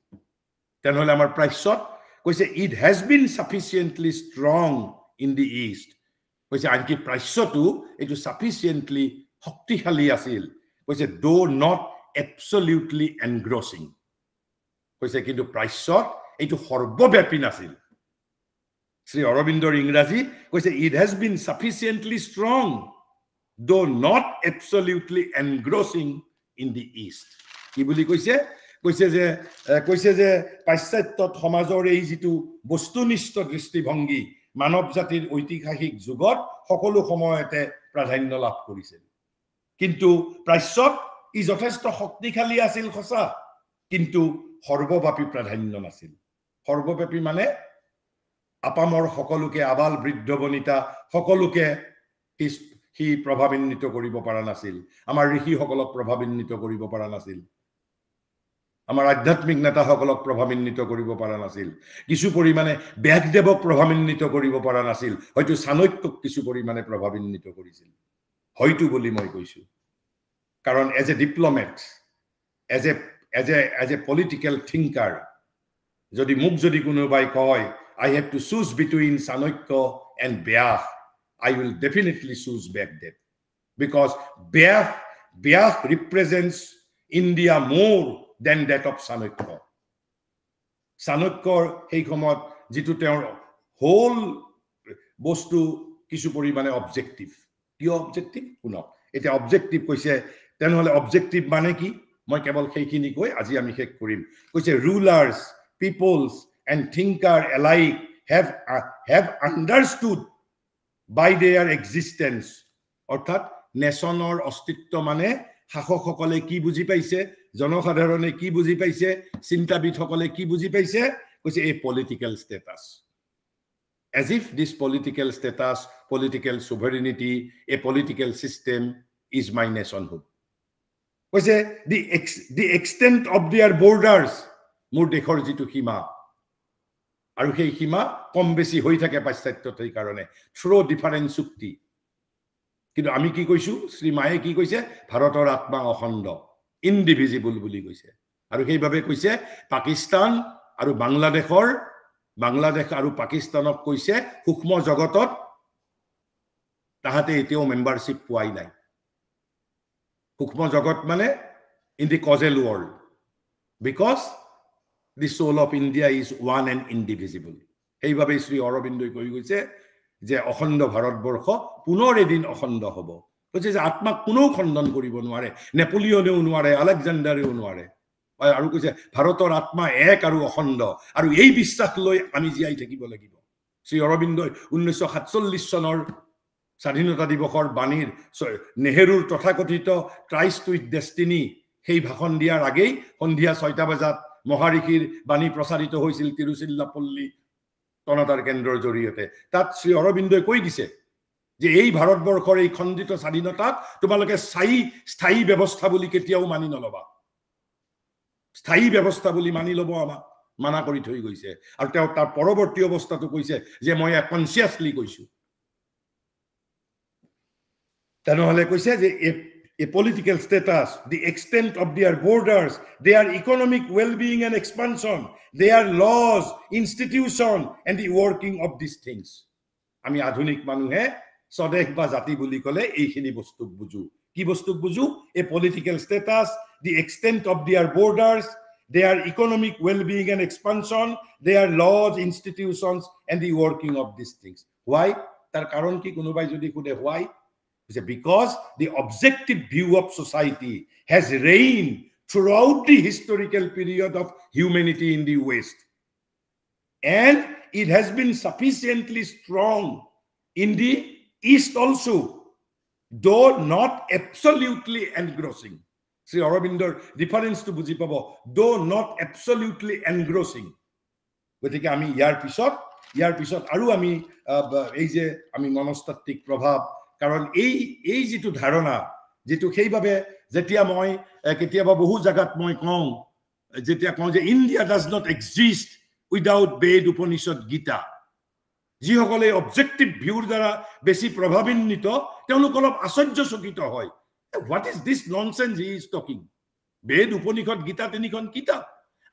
তেনেহলে আমাৰ প্ৰাচ্যত কৈছে it has been sufficiently strong in the east কৈছে আনকি প্ৰাচ্যটো এটো sufficiently শক্তিশালী আছিল কৈছে though not absolutely engrossing কৈছে কিন্তু প্ৰাচ্যত এটো সৰ্বব্যাপী নাছিল Sri Aurobindor Ingraji কৈছে it has been sufficiently strong though not absolutely engrossing in the east কি বুলি কৈছে কৈছে যে পাশ্চাত্যত সমাজৰ এই যেটো বস্তুনিষ্ঠ দৃষ্টিভংগী মানৱ জাতিৰ ঐতিহাসিক যুগত সকলো সময়তে প্ৰাধান্য লাভ কৰিছিল কিন্তু প্ৰাচ্যত ই যথেষ্ট শক্তিশালী আছিল খসা কিন্তু সৰ্বব্যাপী প্ৰাধান্য নাছিল সৰ্বব্যাপী মানে আপামৰ সকলোকে আবাল বৃদ্ধ বনিতা সকলোকে হি প্ৰভাৱান্বিত কৰিব পৰা নাছিল আমাৰ ঋষি সকলক প্ৰভাৱান্বিত কৰিব পৰা নাছিল আমাৰ আধ্যাত্মিক নেতা সকলক প্ৰভাৱান্বিত কৰিব পৰা নাছিল কিছু পৰিমাণে ব্যাসদেৱক প্ৰভাৱান্বিত কৰিব পৰা নাছিল হয়তো চাণক্যক কিছু পৰিমাণে প্ৰভাৱান্বিত কৰিছিল হয়তো বুলি মই কৈছো কাৰণ as a diplomat as a political thinker যদি মোক যদি কোনোবাই কয় I have to choose between Chanakya and Vyas I will definitely choose Vyasdev because Vyas represents India more than that of Chanakya Chanakya hei khomot jitu teor whole bostu kisu porimane objective ki objective kuno eta objective koise tenhole objective mane ki moi kebol heikhini koi aji ami hek korim koise rulers peoples and thinker alike have understood by their existence অর্থাৎ নেশনৰ অস্তিত্ব মানে শাসকসকলে কি বুজি পাইছে জনসাধাৰণে কি বুজি পাইছে চিন্তাবিদসকলে কি বুজি পাইছে কৈছে এই political status as if this political status political sovereignty a political system is my nationhood কৈছে the extent of their borders মোৰ দেশৰ যেটো সীমা আৰু সেই সীমা কম বেছি হৈ থাকে পাশ্চাত্যত এই কাৰণে থ্ৰো ডিফাৰেন্ট চুক্তি কিন্তু আমি কি কৈছো শ্ৰী মায়ে কি কৈছে ভাৰতৰ আত্মা অখণ্ড ইনডিভিজিবল বুলি কৈছে আৰু সেইভাবে কৈছে পাকিস্তান আৰু বাংলাদেশ আৰু পাকিস্তানক কৈছে সূক্ষ্ম জগতত তাহাতে এতিয়াও মেম্বাৰশিপ পোৱাই নাই সূক্ষ্ম জগত মানে in the causal world because the soul of India is one and indivisible. এইভাবে শ্রী অরবিন্দই কই গৈছে যে অখণ্ড ভাৰতবৰ্ষ পুনৰ এদিন অখণ্ড হ'ব কৈছে যে আত্মাক কোনো খণ্ডন কৰিব নোৱাৰে নেপোলিয়নেও নোৱাৰে আলেকজাণ্ডাৰেও নোৱাৰে আৰু কৈছে ভাৰতৰ আত্মা এক আৰু অখণ্ড আৰু এই বিশ্বাস লৈ আমি জীয়াই থাকিব লাগিব শ্ৰী অৰবিন্দই 1947 চনৰ স্বাধীনতা দিৱসৰ বাণীৰ নেহেৰুৰ তথাকথিত ট্ৰাইজ টু ডেষ্টিনি সেই ভাষণ দিয়াৰ আগেই সন্ধিয়া 6টা বজাত মহাৰিষিৰ বাণী প্ৰচাৰিত হৈছিল তিৰুচিল্লাপল্লী তনতাৰ কেন্দ্ৰৰ জৰিয়তে তাত শ্ৰী অৰবিন্দই কৈ দিছে যে এই ভাৰতবৰ্ষৰ এই খণ্ডিত স্বাধীনতাক তোমালোকে স্থায়ী ব্যৱস্থা বুলি কেতিয়াও মানি নলবা স্থায়ী ব্যৱস্থা বুলি মানি লব আমাক মানা কৰি থৈ গৈছে আৰু তেওঁ তাৰ পৰৱৰ্তী অৱস্থাটো কৈছে যে মই কনসিয়াসলি কৈছো তেনেহলে কৈছে যে a political status, the extent of their borders, their economic well-being and expansion, their laws, institution, and the working of these things. Ami adhunik manuhe sodeh ba jati boli kole eikhini bostuk buju. Ki bostuk buju? A political status, the extent of their borders, their economic well-being and expansion, their laws, institutions, and the working of these things. Why? Tar karon ki kunobai jodi kude why? Because the objective view of society has reigned throughout the historical period of humanity in the West. And it has been sufficiently strong in the East also, though not absolutely engrossing. Sri Aurobindor reference to buji pabo, though not absolutely engrossing. Gotike ami yar pisot aru ami ei je ami monostatic prabhav কারণ এই যেটো ধারণা যেটো সেইভাবে যেতিয়া মই কেতিয়াবা বহু জায়গাত মই কওঁ যেতিয়া কওঁ যে India does not exist without Veda Upanishad Gita যিসকলে অবজেক্টিভ ভিউৰ দ্বাৰা বেছি প্ৰভাৱান্বিত তেওঁলোক অলপ আশ্চৰ্যচকিত হয় what is this nonsense he is talking Veda Upanishad Gita তিনিখন কিতাপ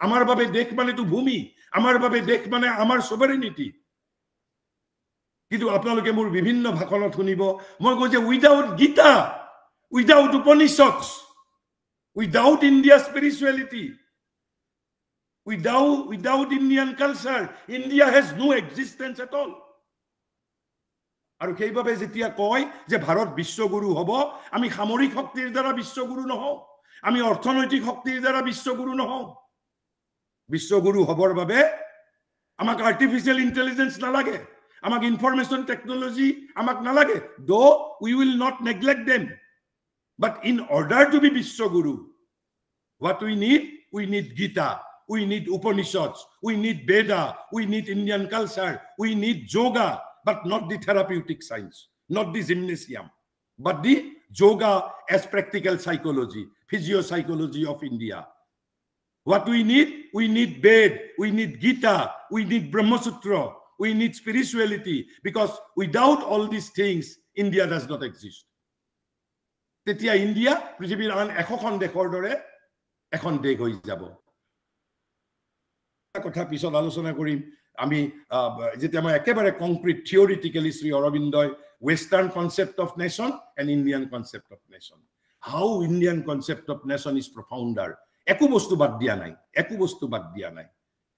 আমাৰ বাবে দেশ মানেতো ভূমি আমাৰ বাবে দেশ মানে আমাৰ সভাৰেনিটি কিন্তু আপোনালোকে মোৰ বিভিন্ন ভাষণত শুনিব মই কওঁ যে without Gita without Upanishad without India spirituality without Indian culture India has no existence at all আৰু সেইভাবে যেতিয়া কয় যে ভাৰত বিশ্বগুৰু হ'ব আমি সামৰিক শক্তিৰ দ্বাৰা বিশ্বগুৰু নহওঁ আমি অৰ্থনৈতিক শক্তিৰ দ্বাৰা বিশ্বগুৰু নহওঁ বিশ্বগুৰু হ'বৰ বাবে আমাক আৰ্টিফিশিয়াল ইন্টেলিজেন্স নালাগে আমাক ইনফৰমেশন টেকনলজি আমাক নালাগে though we will not neglect them but in order to be বিশ্বগুৰু what we need Gita we need Upanishads we need Veda we need Indian culture we need yoga but not the therapeutic science not the gymnasium but the yoga as practical psychology physiopsychology of India what we need Ved we need Gita we need Brahma Sutra we need spirituality because without all these things India does not exist tetia India prithibir an ekhokhon dekhor dore এখন দেশ হৈ যাব কথা পিছত আলোচনা কৰিম আমি যেতিয়া মই একেবাৰে কংক্ৰিট থিওৰিটিক্যালি শ্ৰী অৰবিন্দই western concept of nation and Indian concept of nation how Indian concept of nation is profounder একো বস্তু বাদ দিয়া নাই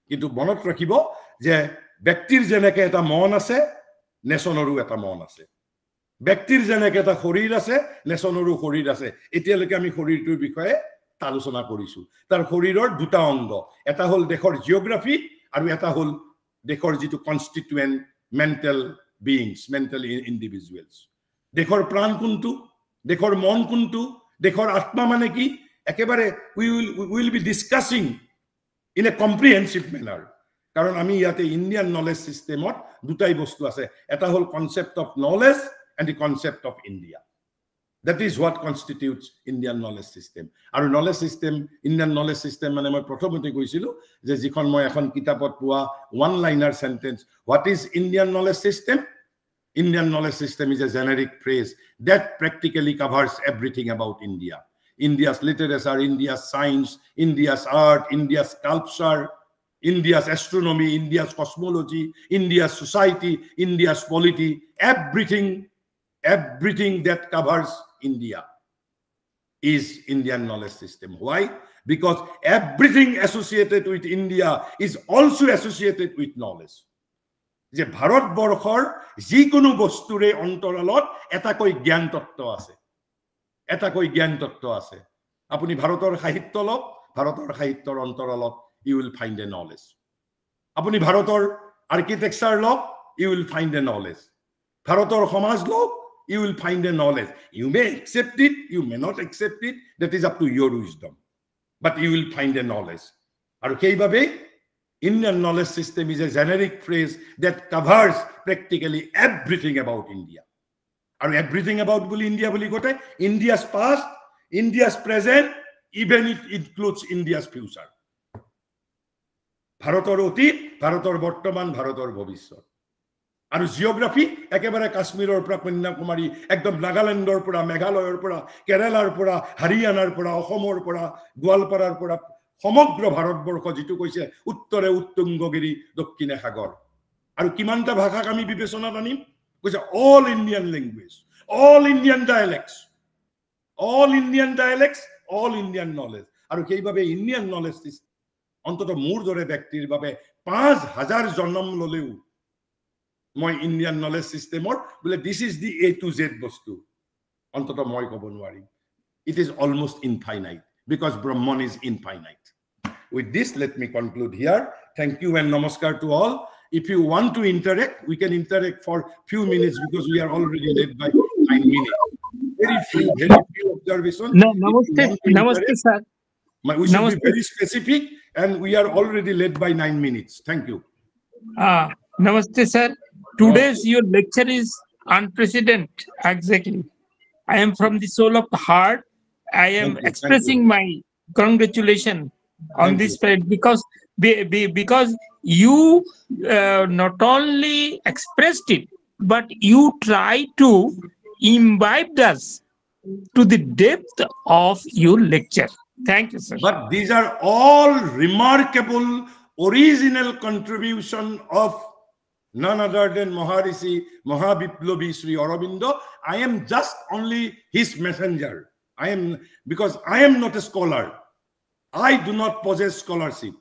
কিন্তু মনত ৰাখিব যে ব্যক্তিৰ যেনেকে এটা মন আছে নেশনৰো এটা মন আছে ব্যক্তিৰ যেনেকে এটা শৰীৰ আছে নেশনৰো শৰীৰ আছে এতিয়ালৈকে আমি শৰীৰটোৰ বিষয়ে আলোচনা কৰিছো তাৰ শৰীৰৰ দুটা অংগ এটা হল দেশৰ জিওগ্ৰাফি আৰু এটা হল দেশৰ যিটো কনস্টিটুয়েন্ট মেন্টাল বিইংস মেন্টাল ইন্ডিভিজুৱেলস দেশৰ প্ৰাণ কোনটো দেশৰ মন কোনটো দেশৰ আত্মা মানে কি একেবাৰে we will be discussing in a comprehensive manner কাৰণ আমি ইয়াতে ইন্ডিয়ান নলেজ সিস্টেমত দুটাই বস্তু আছে এটা হল concept of knowledge and the concept of India that is what constitutes Indian knowledge system aru knowledge system Indian knowledge system mane moi prothomote koisilu je jikhon moi ekhon kitabot pua one liner sentence what is Indian knowledge system is a generic phrase that practically covers everything about India India's literature India's science India's art India's sculpture India's astronomy India's cosmology India's society India's polity everything that covers India is Indian knowledge system. Why? Because everything associated with India is also associated with knowledge. যে ভাৰতবৰ্ষৰ যিকোনো বস্তুৰে অন্তৰালত এটা কৈ জ্ঞান তত্ত্ব আছে আপুনি ভাৰতৰ সাহিত্য লওক ভাৰতৰ সাহিত্যৰ অন্তৰালত you will find a knowledge আপুনি ভাৰতৰ আৰ্কিটেকচাৰ লওক you will find a knowledge ভাৰতৰ সমাজ লওক you will find a knowledge you may accept it you may not accept it that is up to your wisdom but you will find a knowledge aru keibabe Indian knowledge system is a generic phrase that covers practically everything about India aru everything about India boli gote India's past India's present even it includes India's future bharator otit bharator bortoman bharator bhobishot আৰু geography একেবাৰে কাশ্মীৰৰ পৰা কন্যাকুমাৰী একদম নাগালেণ্ডৰ পৰা মেঘালয়ৰ পৰা কেৰালাৰ পৰা হাৰিয়ানাৰ পৰা অসমৰ পৰা গোৱালপাৰাৰ পৰা সমগ্ৰ ভাৰতবৰ্ষ যেটো কৈছে উত্তৰে উত্তুংগগিৰি দক্ষিণে সাগৰ আৰু কিমানটা ভাষাক আমি বিবেচনাত আনিম কৈছে all Indian language all Indian dialects all Indian knowledge আৰু সেইভাবে ইন্ডিয়ান নলেজ অন্তত মোৰ দৰে ব্যক্তিৰ বাবে 5000 জন্ম ললেও মই ইন্ডিয়ান নলেজ সিস্টেমৰ বলে this is the A to Z বস্তু অন্তত মই কব নোৱাৰি it is almost infinite because Brahman is infinite with this let me conclude here thank you and namaskar to all if you want to interact we can interact for few minutes because we are already late by 9 minutes very few observations namaste sir we should be very specific and we are already late by 9 minutes thank you namaste sir today's your lecture is unprecedented exactly I am from the soul of the heart I am expressing my congratulations on this fact because you not only expressed it but you try to imbibe us to the depth of your lecture thank you sir but these are all remarkable original contribution of none other than Maharishi Mahabiplobi Sri Aurobindo I am just only his messenger because I am not a scholar I do not possess scholarship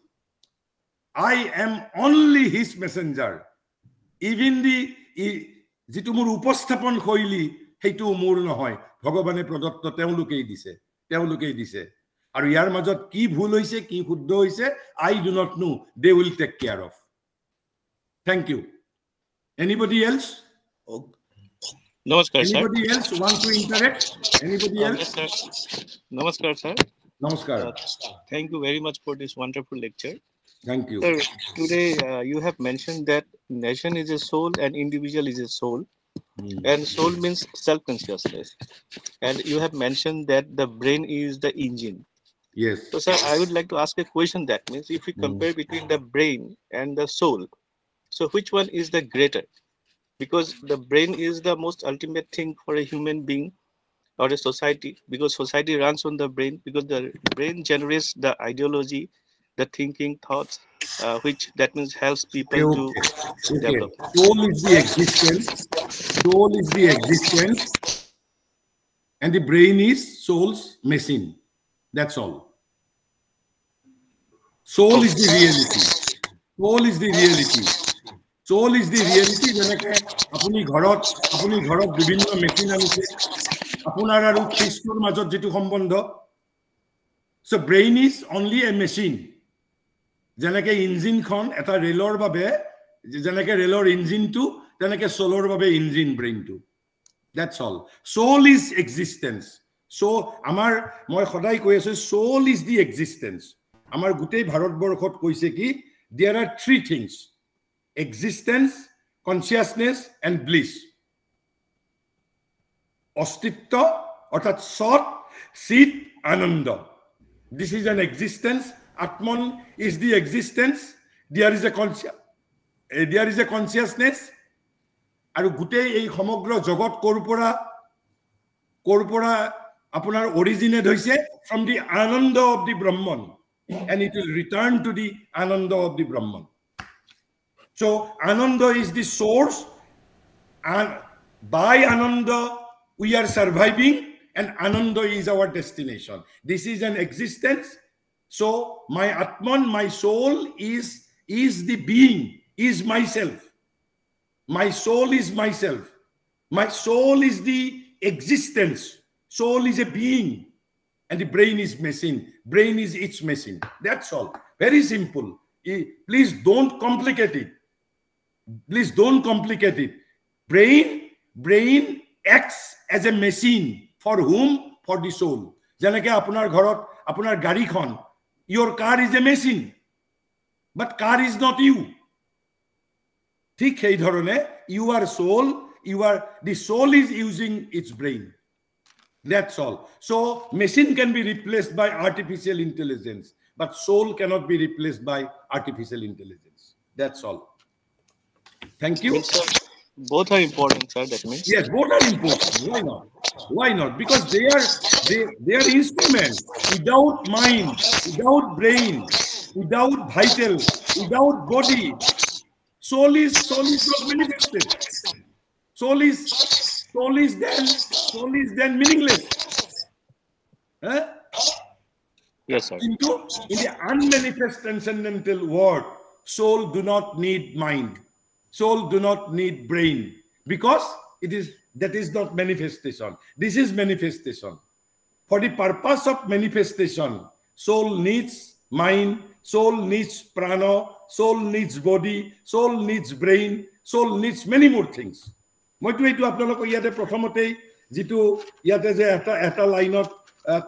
I am only his messenger even যেটো মোৰ উপস্থাপন শৈলী হেতু মোৰ নহয় ভগৱানে প্ৰদত্ত তেওঁলোকেই দিছে আৰু ইয়াৰ মাজত কি ভুল হৈছে কি শুদ্ধ হৈছে I do not know they will take care of thank you anybody else Namaskar sir anybody else want to interact anybody else yes, sir. Namaskar sir namaskar thank you very much for this wonderful lecture thank you sir today you have mentioned that nation is a soul and individual is a soul and soul means self-consciousness and you have mentioned that the brain is the engine yes so sir I would like to ask a question that means if we compare between the brain and the soul so which one is the greater because the brain is the most ultimate thing for a human being or a society because society runs on the brain because the brain generates the ideology the thinking thoughts which that means helps people to develop soul is the existence and the brain is soul's machine that's all soul is the reality যেনেকে আপুনি ঘৰত বিভিন্ন machine আনিছে আপোনাৰ আৰু খ্ৰীষ্টৰ মাজত যেটো সম্বন্ধ so brain is only a machine যেনেকে ইঞ্জিনখন এটা ৰেলৰ বাবে যেনেকে ৰেলৰ ইঞ্জিনটো তেনেকে সোলৰ বাবে engine ব্ৰেইনটো that's all soul is existence so আমাৰ মই সদায় কৈ আছো soul is the existence আমাৰ গোটেই ভাৰতবৰ্ষত কৈছে কি there are three things existence consciousness and bliss অস্তিত্ব অর্থাৎ সৎ চিত আনন্দ this is an existence atman is the existence there is a consciousness আৰু গোটেই এই সমগ্ৰ জগত কৰপৰা আপোনাৰ অৰিজিনেট হৈছে from the ananda of the brahman and it will return to the ananda of the brahman so ananda is the source and by ananda we are surviving and ananda is our destination this is an existence so my atman my soul is the being is myself my soul is myself my soul is the existence soul is a being and the brain is machine brain is its machine that's all very simple please don't complicate it brain acts as a machine for whom for the soul যেনেকে আপোনাৰ ঘৰত আপোনাৰ গাড়ীখন your car is a machine but car is not you ঠিক এই ধৰণে the soul is using its brain that's all so machine can be replaced by artificial intelligence but soul cannot be replaced by artificial intelligence that's all thank you both are important sir that means yes both are important why not because they are instruments without mind without brain without vital without body soul is not manifested soul is then meaningless yes sir in the unmanifest transcendental world soul do not need mind soul do not need brain because that is not manifestation this is manifestation for the purpose of manifestation soul needs mind soul needs prana soul needs body soul needs brain soul needs many more things মইতো এইটো আপোনালোক ইয়াতে প্ৰথমতেই যেটো ইয়াতে যে এটা লাইনত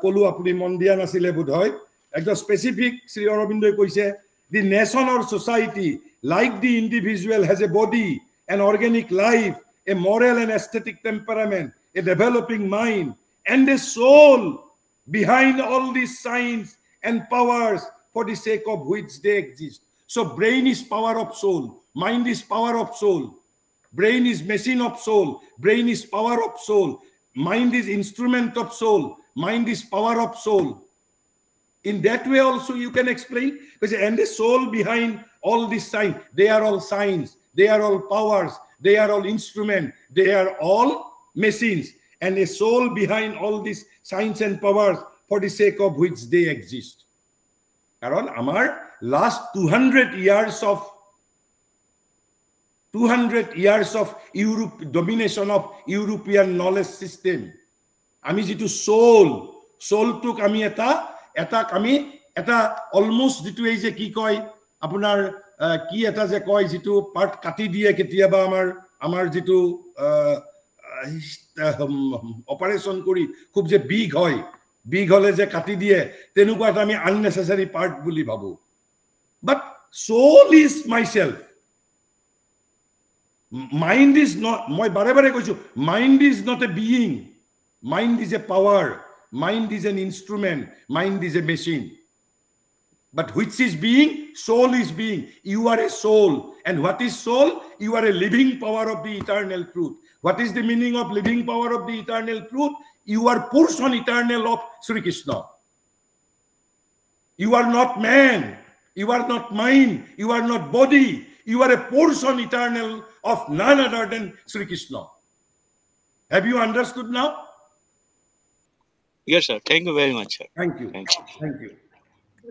কলু আপুনি মন দিয়া নাছিলে বোধহয় একদম স্পেসিফিক শ্ৰী অৰবিন্দই কৈছে the nation or society like the individual has a body an organic life a moral and aesthetic temperament a developing mind and a soul behind all these signs and powers for the sake of which they exist so brain is power of soul mind is power of soul brain is machine of soul brain is power of soul mind is instrument of soul mind is power of soul in that way also you can explain because and the soul behind all these signs they are all signs they are all powers they are all instruments they are all machines and a soul behind all these signs and powers for the sake of which they exist karon amar last 200 years of 200 years of domination of European knowledge system. Ami jitu soul tuk ami eta almost jitu ei je ki koi apunar ki eta je koi jitu part kati diye ketiaba amar jitu operation kori khub je big hoy big hole je kati diye tenuko eta ami unnecessary part buli bhabu. But soul is myself. Mind is not, mind is not a being. Mind is a power. Mind is an instrument. Mind is a machine. But which is being? Soul is being. You are a soul. And what is soul? You are a living power of the eternal truth. What is the meaning of living power of the eternal truth? You are portion eternal of Sri Krishna. You are not man. You are not mind. You are not body. You are a portion eternal of none other than Sri Krishna. Have you understood now? Yes, sir. Thank you very much, sir. Thank you. Thank you. Thank you.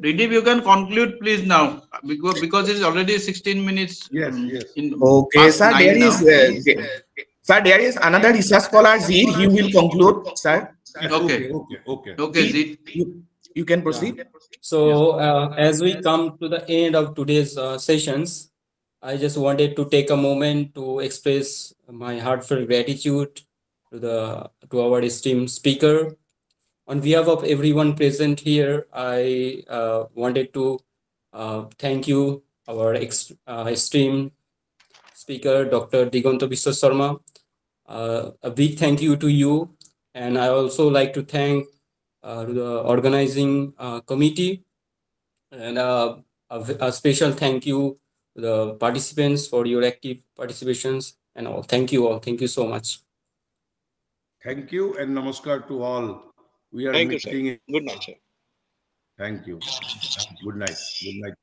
Ridip, you can conclude, please, now, because it's already 16 minutes. Yes, yes. Okay, sir. There is another research scholar, Zid. He will conclude, sir. Okay. Okay, Zid. You can proceed. So, as we come to the end of today's sessions, I just wanted to take a moment to express my heartfelt gratitude to our esteemed speaker. On behalf of everyone present here, I wanted to thank you, our esteemed speaker, Dr. Diganta Biswas Sarma. A big thank you to you, and I also like to thank the organizing committee, and a special thank you to the participants for your active participations and all. Thank you all. Thank you so much. Thank you and namaskar to all. We are Thank you, sir. meeting. Good night, sir. Thank you. Good night. Good night.